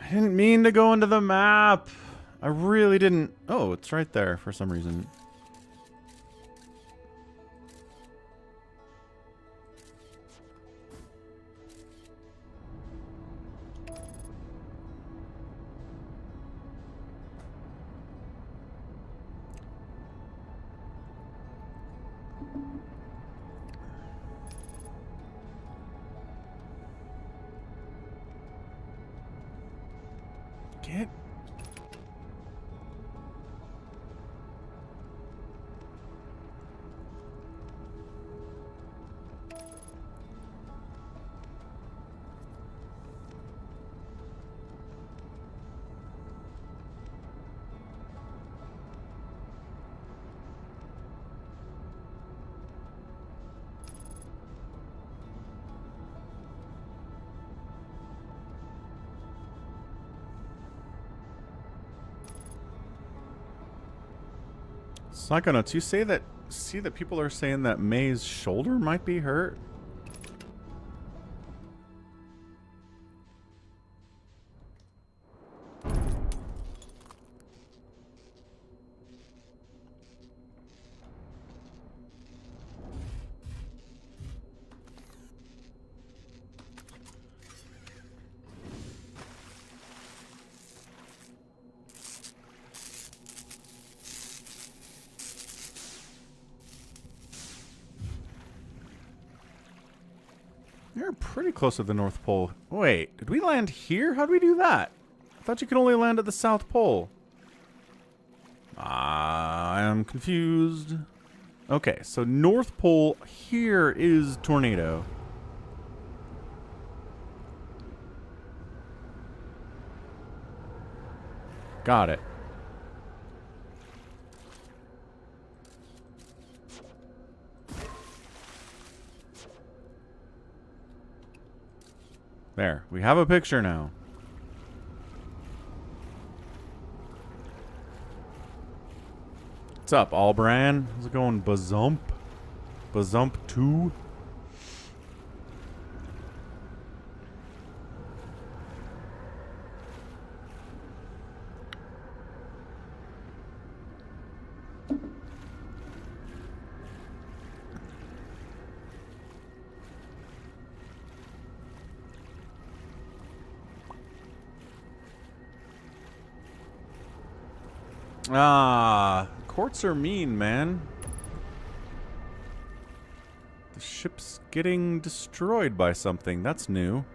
I didn't mean to go into the map. I really didn't. Oh, it's right there for some reason. Get. Psychonauts, you see that people are saying that May's shoulder might be hurt? You're pretty close to the North Pole. Wait, did we land here? How did we do that? I thought you could only land at the South Pole. I am confused. Okay, so North Pole, here is Tornado. Got it. There, we have a picture now. What's up, Albran? How's it going, Bazump? Bazump 2? Ah, courts are mean, man. The ship's getting destroyed by something. That's new.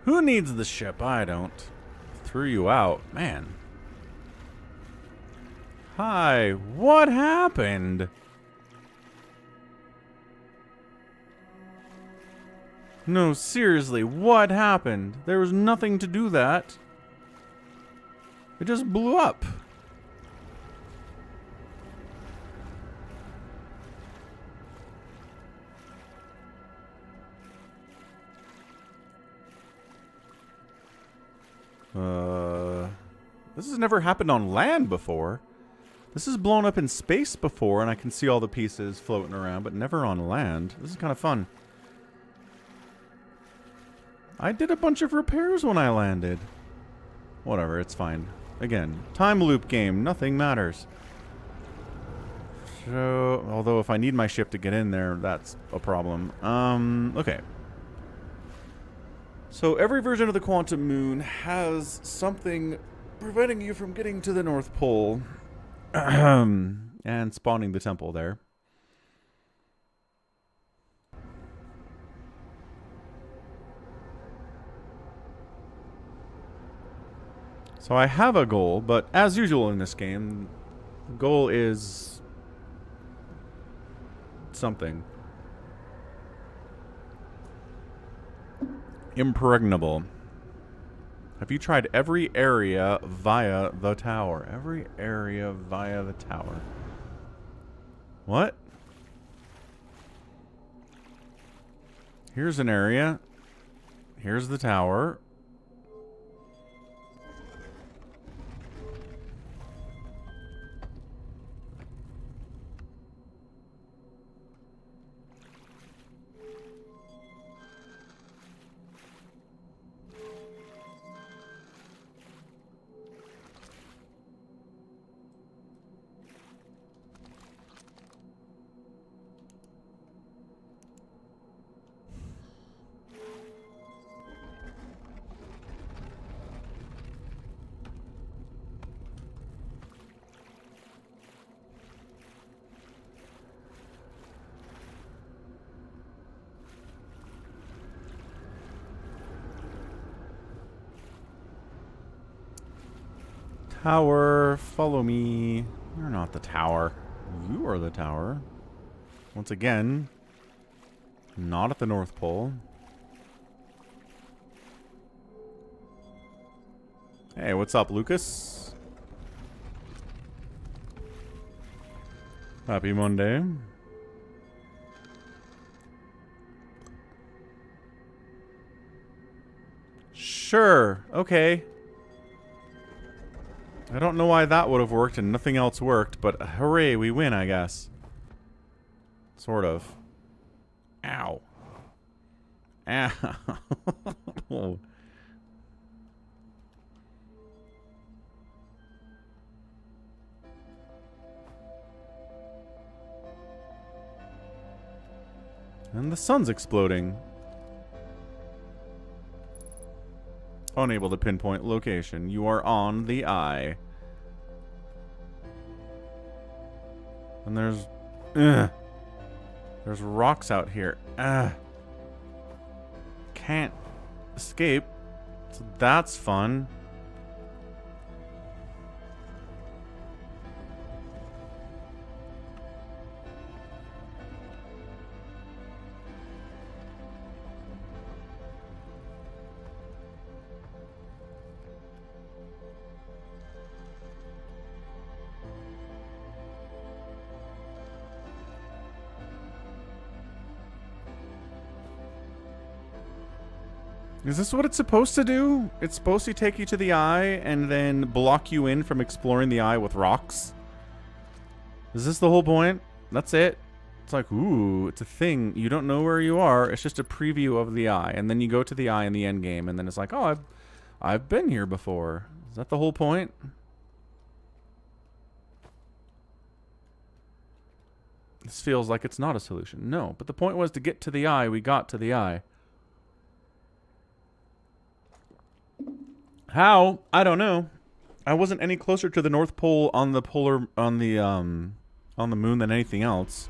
Who needs the ship? I don't. Threw you out. Man. Hi. What happened? No, seriously, what happened? There was nothing to do that. It just blew up. This has never happened on land before. This has blown up in space before, and I can see all the pieces floating around, but never on land. This is kind of fun. I did a bunch of repairs when I landed. Whatever, it's fine. Again, time loop game, nothing matters. So, although if I need my ship to get in there, that's a problem. Okay. So every version of the Quantum Moon has something preventing you from getting to the North Pole. And spawning the temple there. So I have a goal, but as usual in this game, the goal is something. Impregnable. Have you tried every area via the tower? Every area via the tower. What? Here's an area. Here's the tower. Tower, follow me. You're not the tower. You are the tower. Once again, not at the North Pole. Hey, what's up, Lucas? Happy Monday. Sure, okay. I don't know why that would have worked and nothing else worked, but hooray, we win, I guess. Sort of. Ow. Ow. And the sun's exploding. Unable to pinpoint location. You are on the eye. And there's rocks out here. Can't escape. So that's fun. Is this what it's supposed to do? It's supposed to take you to the eye and then block you in from exploring the eye with rocks? Is this the whole point? That's it? It's like, ooh, it's a thing. You don't know where you are. It's just a preview of the eye. And then you go to the eye in the end game and then it's like, oh, I've been here before. Is that the whole point? This feels like it's not a solution. No, but the point was to get to the eye. We got to the eye. How? I don't know. I wasn't any closer to the North Pole on the on the moon than anything else.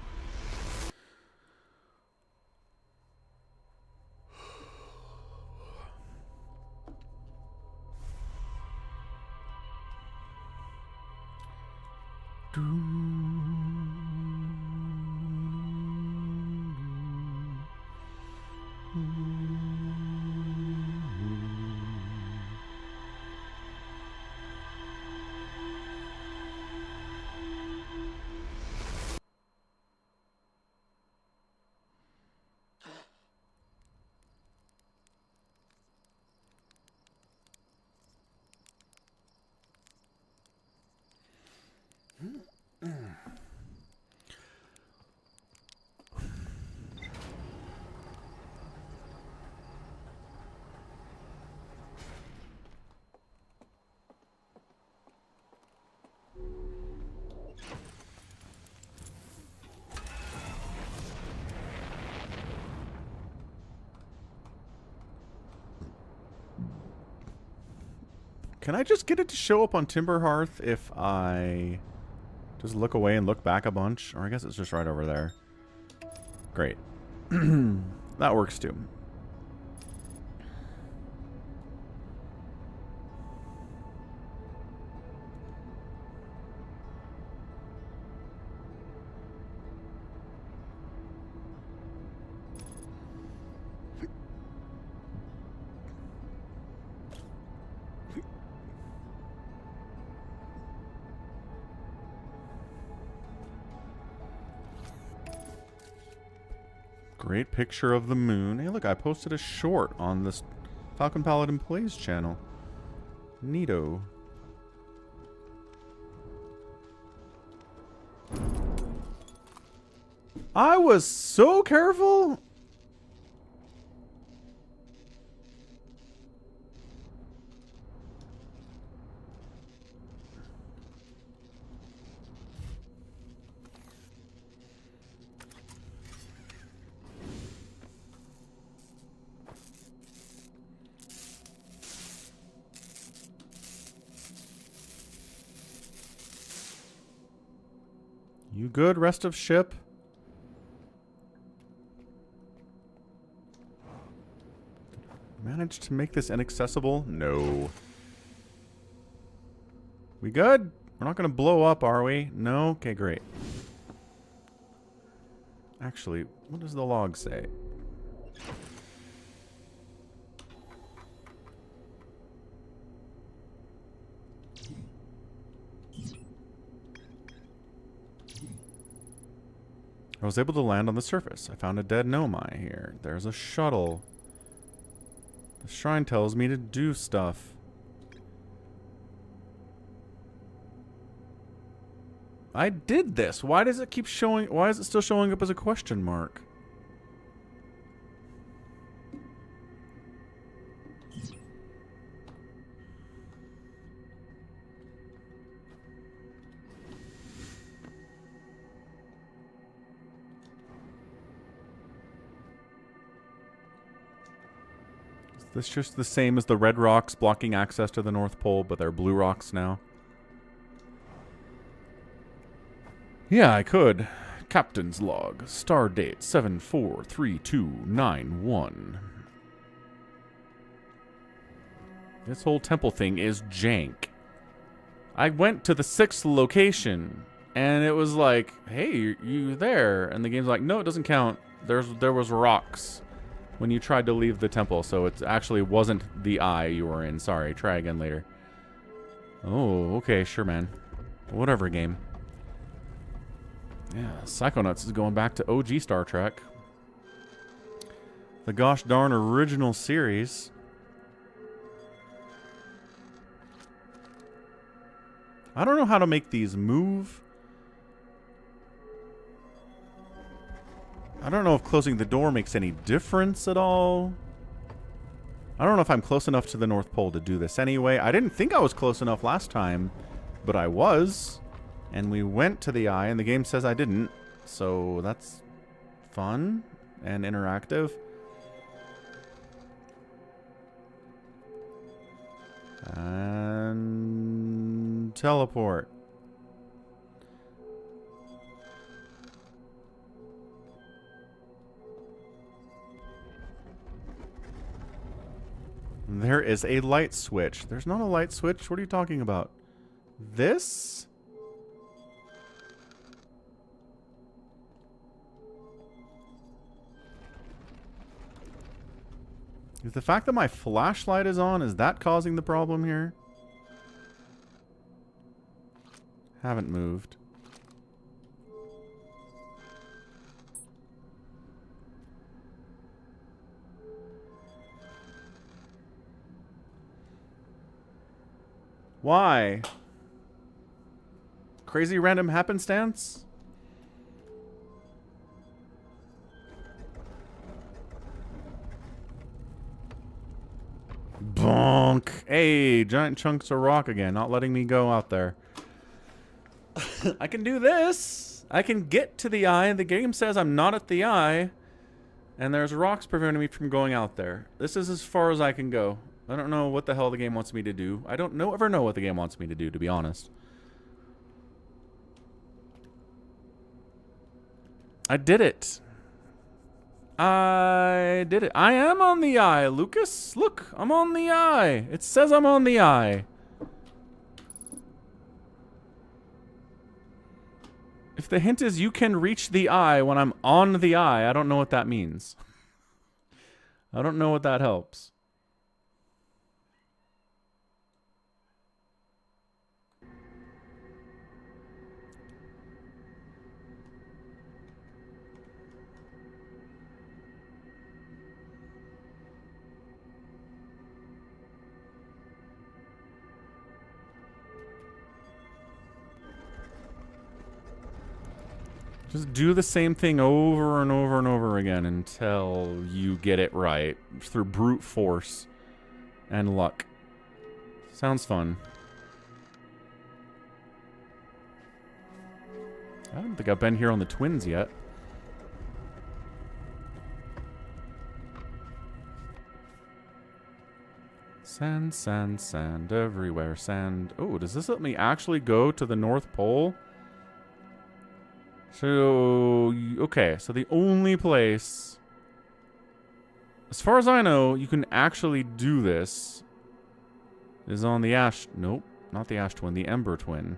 Can I just get it to show up on Timberhearth if I just look away and look back a bunch? Or I guess it's just right over there. Great. That works too. Great picture of the moon. Hey, look, I posted a short on this Falcon Paladin Plays channel. Neato. I was so careful. You good, rest of ship? Managed to make this inaccessible? No. We good? We're not going to blow up, are we? No? Okay, great. Actually, what does the log say? I was able to land on the surface. I found a dead Nomai here. There's a shuttle. The shrine tells me to do stuff. I did this. Why does it keep showing? Why is it still showing up as a question mark? Is this just the same as the red rocks blocking access to the North Pole, but they're blue rocks now? Yeah, I could. Captain's log. Star date 743291. This whole temple thing is jank. I went to the 6th location, and it was like, hey, you there? And the game's like, no, it doesn't count. There was rocks when you tried to leave the temple, so it actually wasn't the eye you were in. Sorry, try again later. Oh, okay, sure, man. Whatever, game. Yeah, Psychonauts is going back to OG Star Trek. The gosh darn original series. I don't know how to make these move. I don't know if closing the door makes any difference at all. I don't know if I'm close enough to the North Pole to do this anyway. I didn't think I was close enough last time, but I was. And we went to the eye, and the game says I didn't. So that's fun and interactive. And teleport. There is a light switch. There's not a light switch. What are you talking about? This? Is the fact that my flashlight is on, is that causing the problem here? Haven't moved. Why? Crazy random happenstance? Bonk. Hey, giant chunks of rock again, not letting me go out there. I can do this. I can get to the eye. The game says I'm not at the eye. And there's rocks preventing me from going out there. This is as far as I can go. I don't know what the hell the game wants me to do. I don't ever know what the game wants me to do, to be honest. I did it. I did it. I am on the eye, Lucas. Look, I'm on the eye. It says I'm on the eye. If the hint is you can reach the eye when I'm on the eye, I don't know what that means. I don't know what that helps. Just do the same thing over and over and over again until you get it right. Through brute force and luck. Sounds fun. I don't think I've been here on the twins yet. Sand, sand, sand everywhere. Sand. Oh, does this let me actually go to the North Pole? So, okay, so the only place, as far as I know, you can actually do this is on the Ash, nope, not the Ash Twin, the Ember Twin.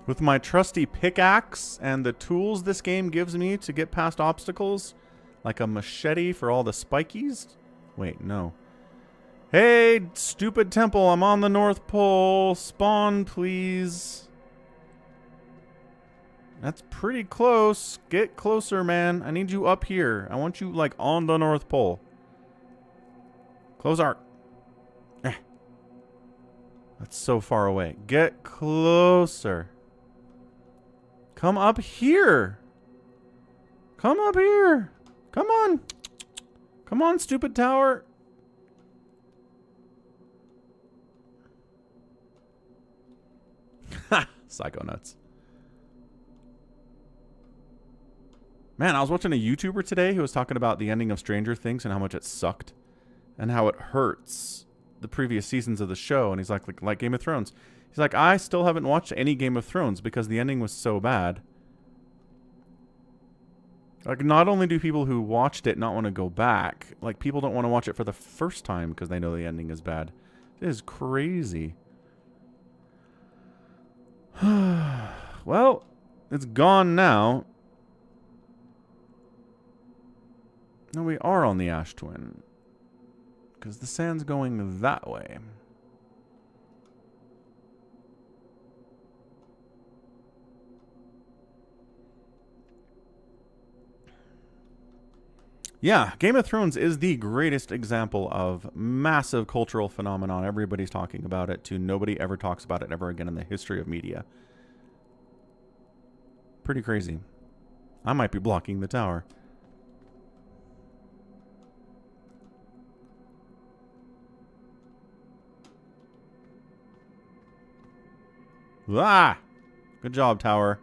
With my trusty pickaxe and the tools this game gives me to get past obstacles, like a machete for all the spikies. Wait, no. Hey, stupid temple, I'm on the North Pole. Spawn, please. That's pretty close. Get closer, man. I need you up here. I want you, like, on the North Pole. Close art. That's so far away. Get closer. Come up here. Come up here. Come on. Come on, stupid tower. Ha! Psycho nuts. Man, I was watching a YouTuber today who was talking about the ending of Stranger Things and how much it sucked. And how it hurts the previous seasons of the show. And he's like Game of Thrones. He's like, I still haven't watched any Game of Thrones because the ending was so bad. Like, not only do people who watched it not want to go back, like, people don't want to watch it for the first time because they know the ending is bad. It is crazy. Well, it's gone now. No, we are on the Ash Twin. Because the sand's going that way. Yeah, Game of Thrones is the greatest example of massive cultural phenomenon. Everybody's talking about it, to nobody ever talks about it ever again in the history of media. Pretty crazy. I might be blocking the tower. Ah! Good job, tower.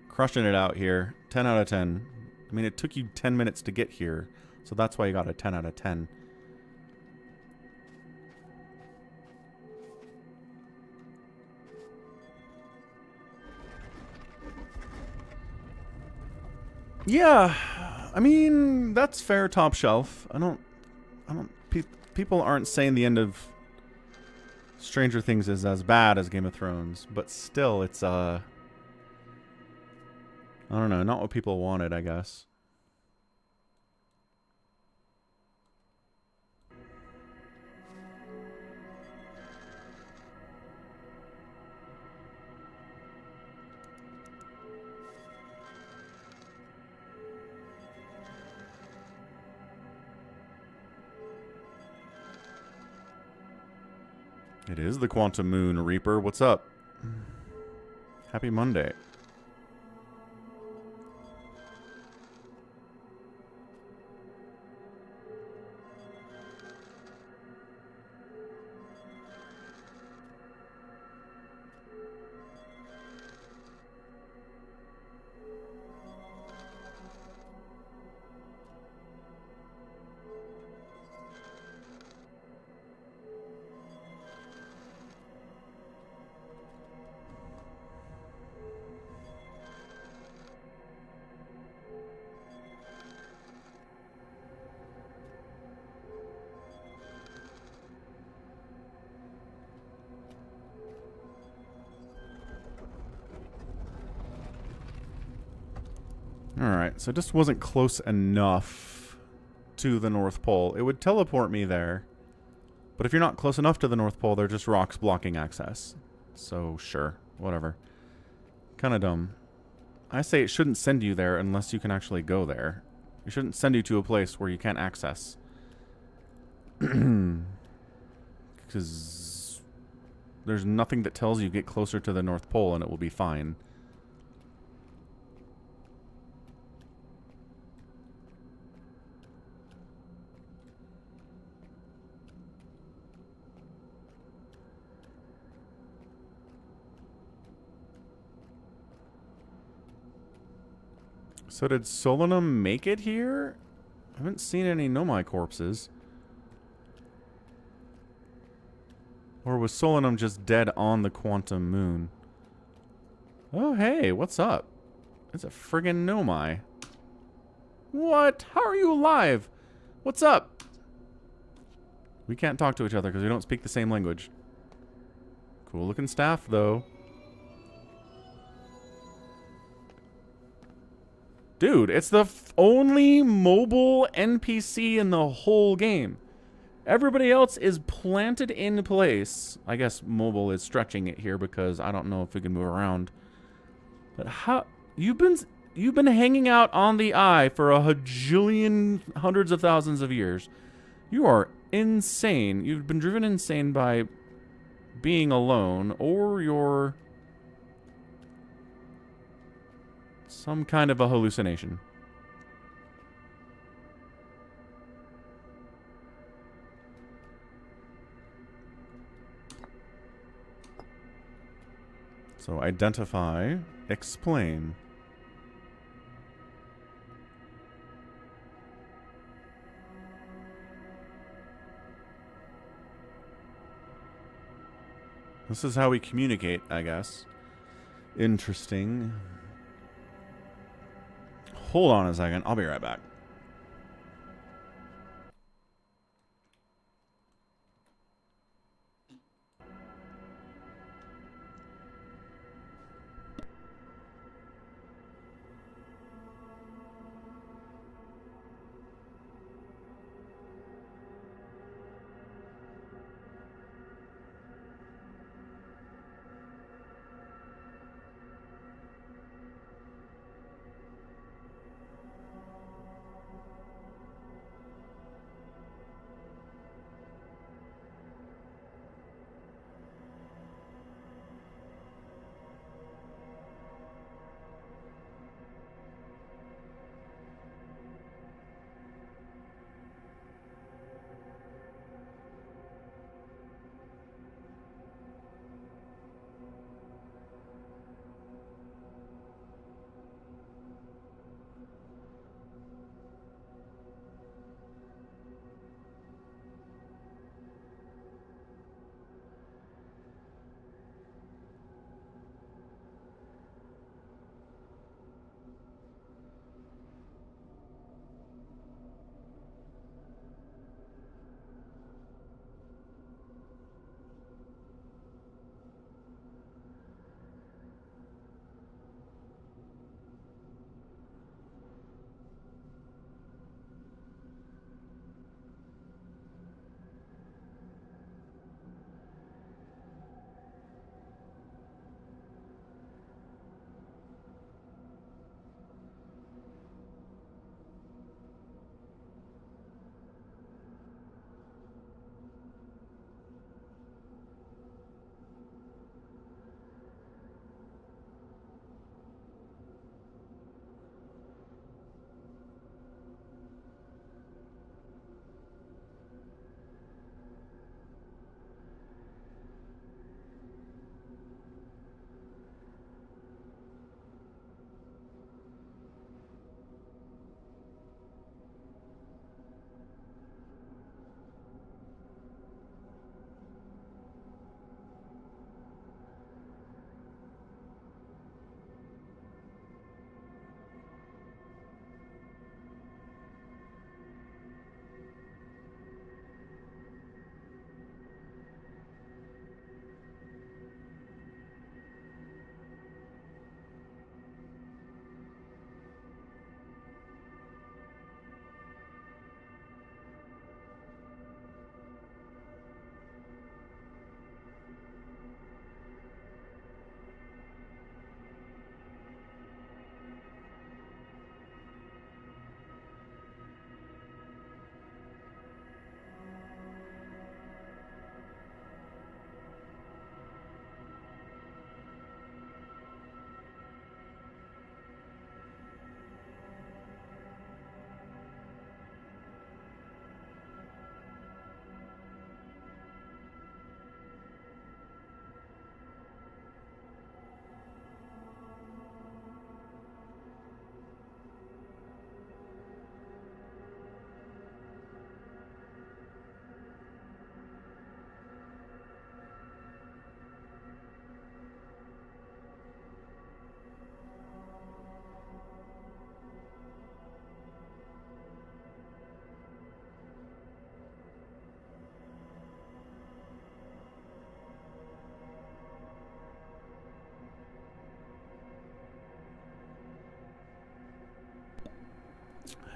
Crushing it out here. 10 out of 10. I mean, it took you 10 minutes to get here, so that's why you got a 10 out of 10. Yeah, I mean, that's fair, top shelf. People aren't saying the end of Stranger Things is as bad as Game of Thrones, but still, it's, I don't know, not what people wanted, I guess. It is the Quantum Moon, Reaper. What's up? Happy Monday. Alright, so it just wasn't close enough to the North Pole. It would teleport me there. But if you're not close enough to the North Pole, they're just rocks blocking access. So, sure. Whatever. Kind of dumb. I say it shouldn't send you there unless you can actually go there. It shouldn't send you to a place where you can't access. Because there's nothing that tells you get closer to the North Pole and it will be fine. So did Solanum make it here? I haven't seen any Nomai corpses. Or was Solanum just dead on the Quantum Moon? Oh, hey, what's up? It's a friggin' Nomai. What? How are you alive? What's up? We can't talk to each other because we don't speak the same language. Cool looking staff, though. Dude, it's the only mobile NPC in the whole game. Everybody else is planted in place. I guess mobile is stretching it here because I don't know if we can move around. But how you've been hanging out on the eye for a hajillion hundreds of thousands of years. You are insane. You've been driven insane by being alone, or you're some kind of a hallucination. So identify, explain. This is how we communicate, I guess. Interesting. Hold on a second. I'll be right back.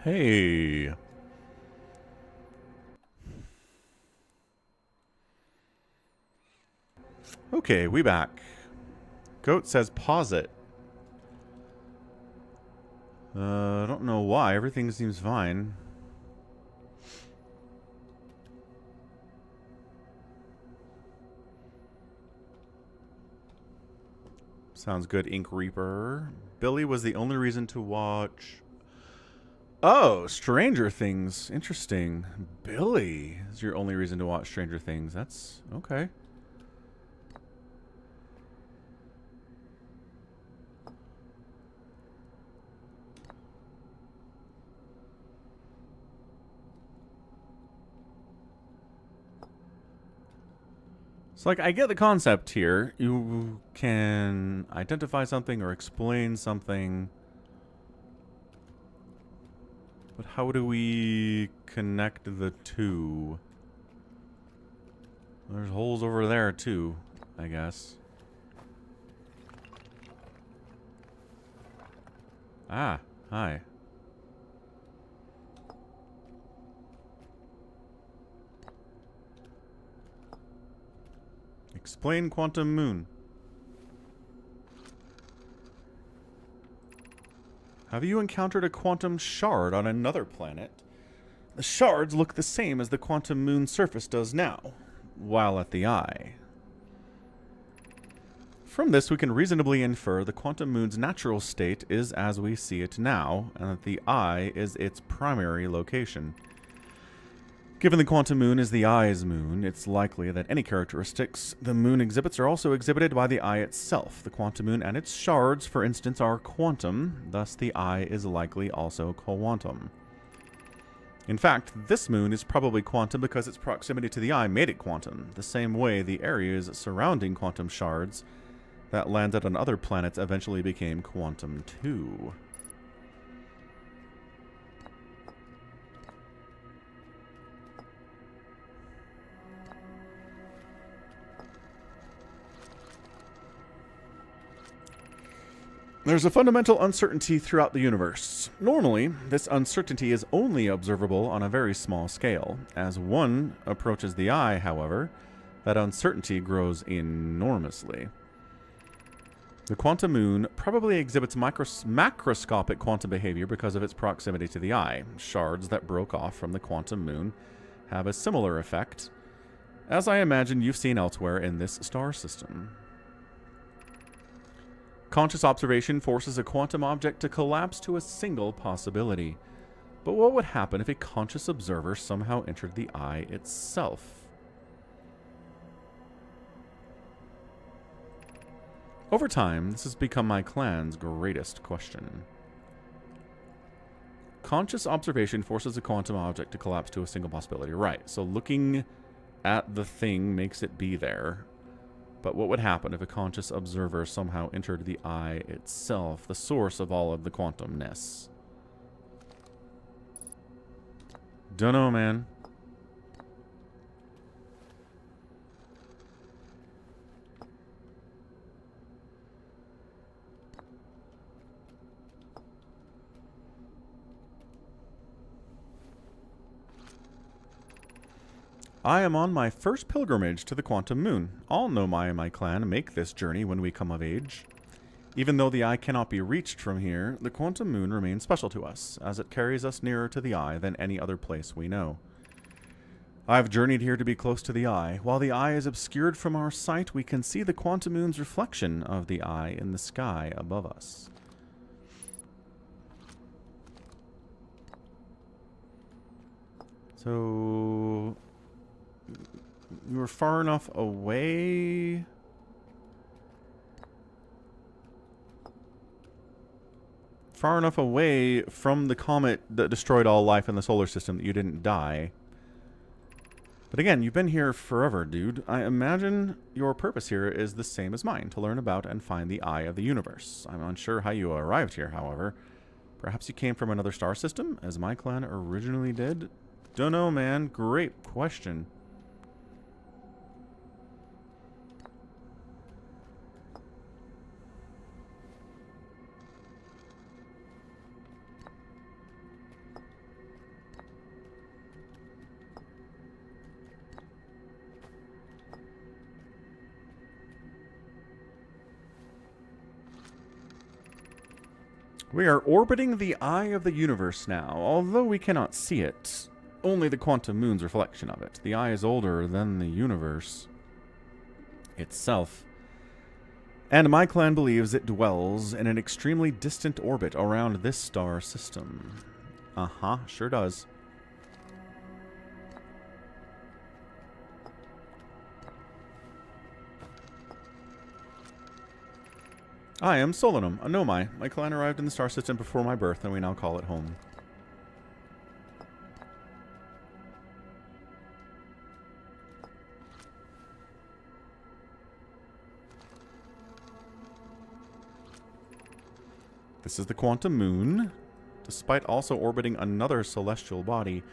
Hey. Okay, we back. Goat says pause it. I don't know why. Everything seems fine. Sounds good, Ink Reaper. Billy was the only reason to watch... Oh, Stranger Things. Interesting. Billy is your only reason to watch Stranger Things. That's okay. So, like, I get the concept here. You can identify something or explain something. But how do we connect the two? There's holes over there, too, I guess. Ah, hi. Explain quantum moon. Have you encountered a quantum shard on another planet? The shards look the same as the quantum moon surface does now, while at the eye. From this, we can reasonably infer the quantum moon's natural state is as we see it now, and that the eye is its primary location. Given the quantum moon is the eye's moon, it's likely that any characteristics the moon exhibits are also exhibited by the eye itself. The quantum moon and its shards, for instance, are quantum, thus the eye is likely also quantum. In fact, this moon is probably quantum because its proximity to the eye made it quantum, the same way the areas surrounding quantum shards that landed on other planets eventually became quantum too. There's a fundamental uncertainty throughout the universe. Normally, this uncertainty is only observable on a very small scale. As one approaches the eye, however, that uncertainty grows enormously. The quantum moon probably exhibits macroscopic quantum behavior because of its proximity to the eye. Shards that broke off from the quantum moon have a similar effect, as I imagine you've seen elsewhere in this star system. Conscious observation forces a quantum object to collapse to a single possibility. But what would happen if a conscious observer somehow entered the eye itself? Over time, this has become my clan's greatest question. Conscious observation forces a quantum object to collapse to a single possibility. Right, so looking at the thing makes it be there. But what would happen if a conscious observer somehow entered the eye itself, the source of all of the quantumness? Dunno, man. I am on my first pilgrimage to the quantum moon. All Nomai and my clan make this journey when we come of age. Even though the eye cannot be reached from here, the quantum moon remains special to us, as it carries us nearer to the eye than any other place we know. I've journeyed here to be close to the eye. While the eye is obscured from our sight, we can see the quantum moon's reflection of the eye in the sky above us. So... you were far enough away. Far enough away from the comet that destroyed all life in the solar system that you didn't die. But again, you've been here forever, dude. I imagine your purpose here is the same as mine, to learn about and find the eye of the universe. I'm unsure how you arrived here, however. Perhaps you came from another star system, as my clan originally did? Dunno, man. Great question. We are orbiting the eye of the universe now, although we cannot see it. Only the quantum moon's reflection of it. The eye is older than the universe itself. And my clan believes it dwells in an extremely distant orbit around this star system. Uh-huh, sure does. I am Solanum, a Nomai. My clan arrived in the star system before my birth, and we now call it home. This is the quantum moon. Despite also orbiting another celestial body,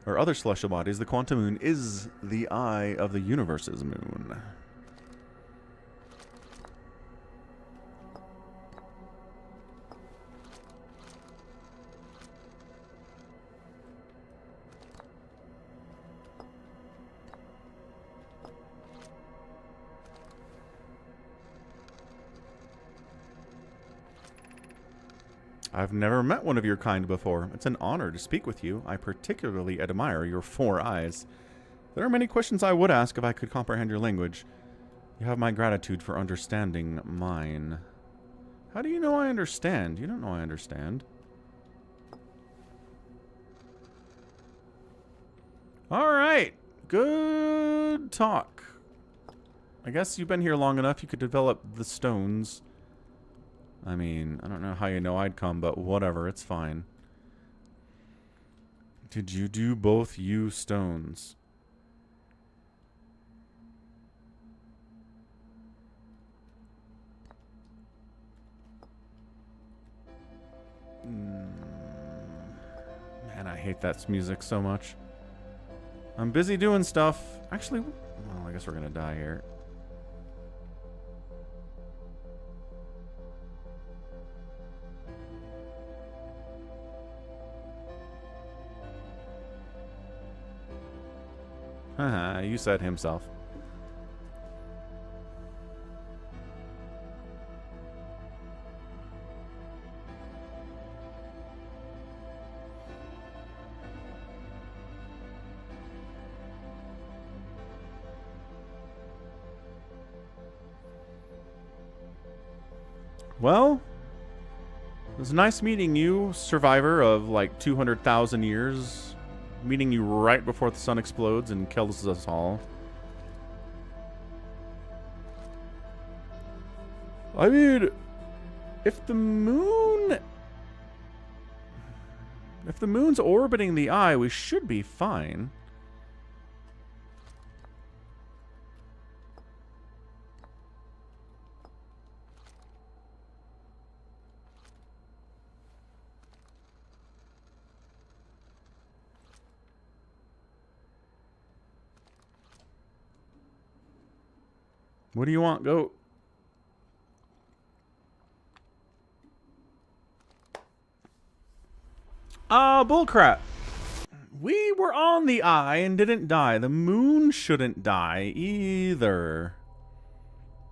or other celestial bodies, the quantum moon is the eye of the universe's moon. I've never met one of your kind before. It's an honor to speak with you. I particularly admire your 4 eyes. There are many questions I would ask if I could comprehend your language. You have my gratitude for understanding mine. How do you know I understand? You don't know I understand. Alright. Good talk. I guess you've been here long enough you could develop the stones. I mean, I don't know how you know I'd come, but whatever, it's fine. Did you do both you stones? Man, I hate that music so much. I'm busy doing stuff. Actually, well, I guess we're gonna die here. Haha, you said himself. Well, it was nice meeting you, survivor of like 200,000 years. Meeting you right before the sun explodes and kills us all. I mean, if the moon's orbiting the eye, we should be fine. What do you want, goat? Bullcrap. We were on the eye and didn't die. The moon shouldn't die either.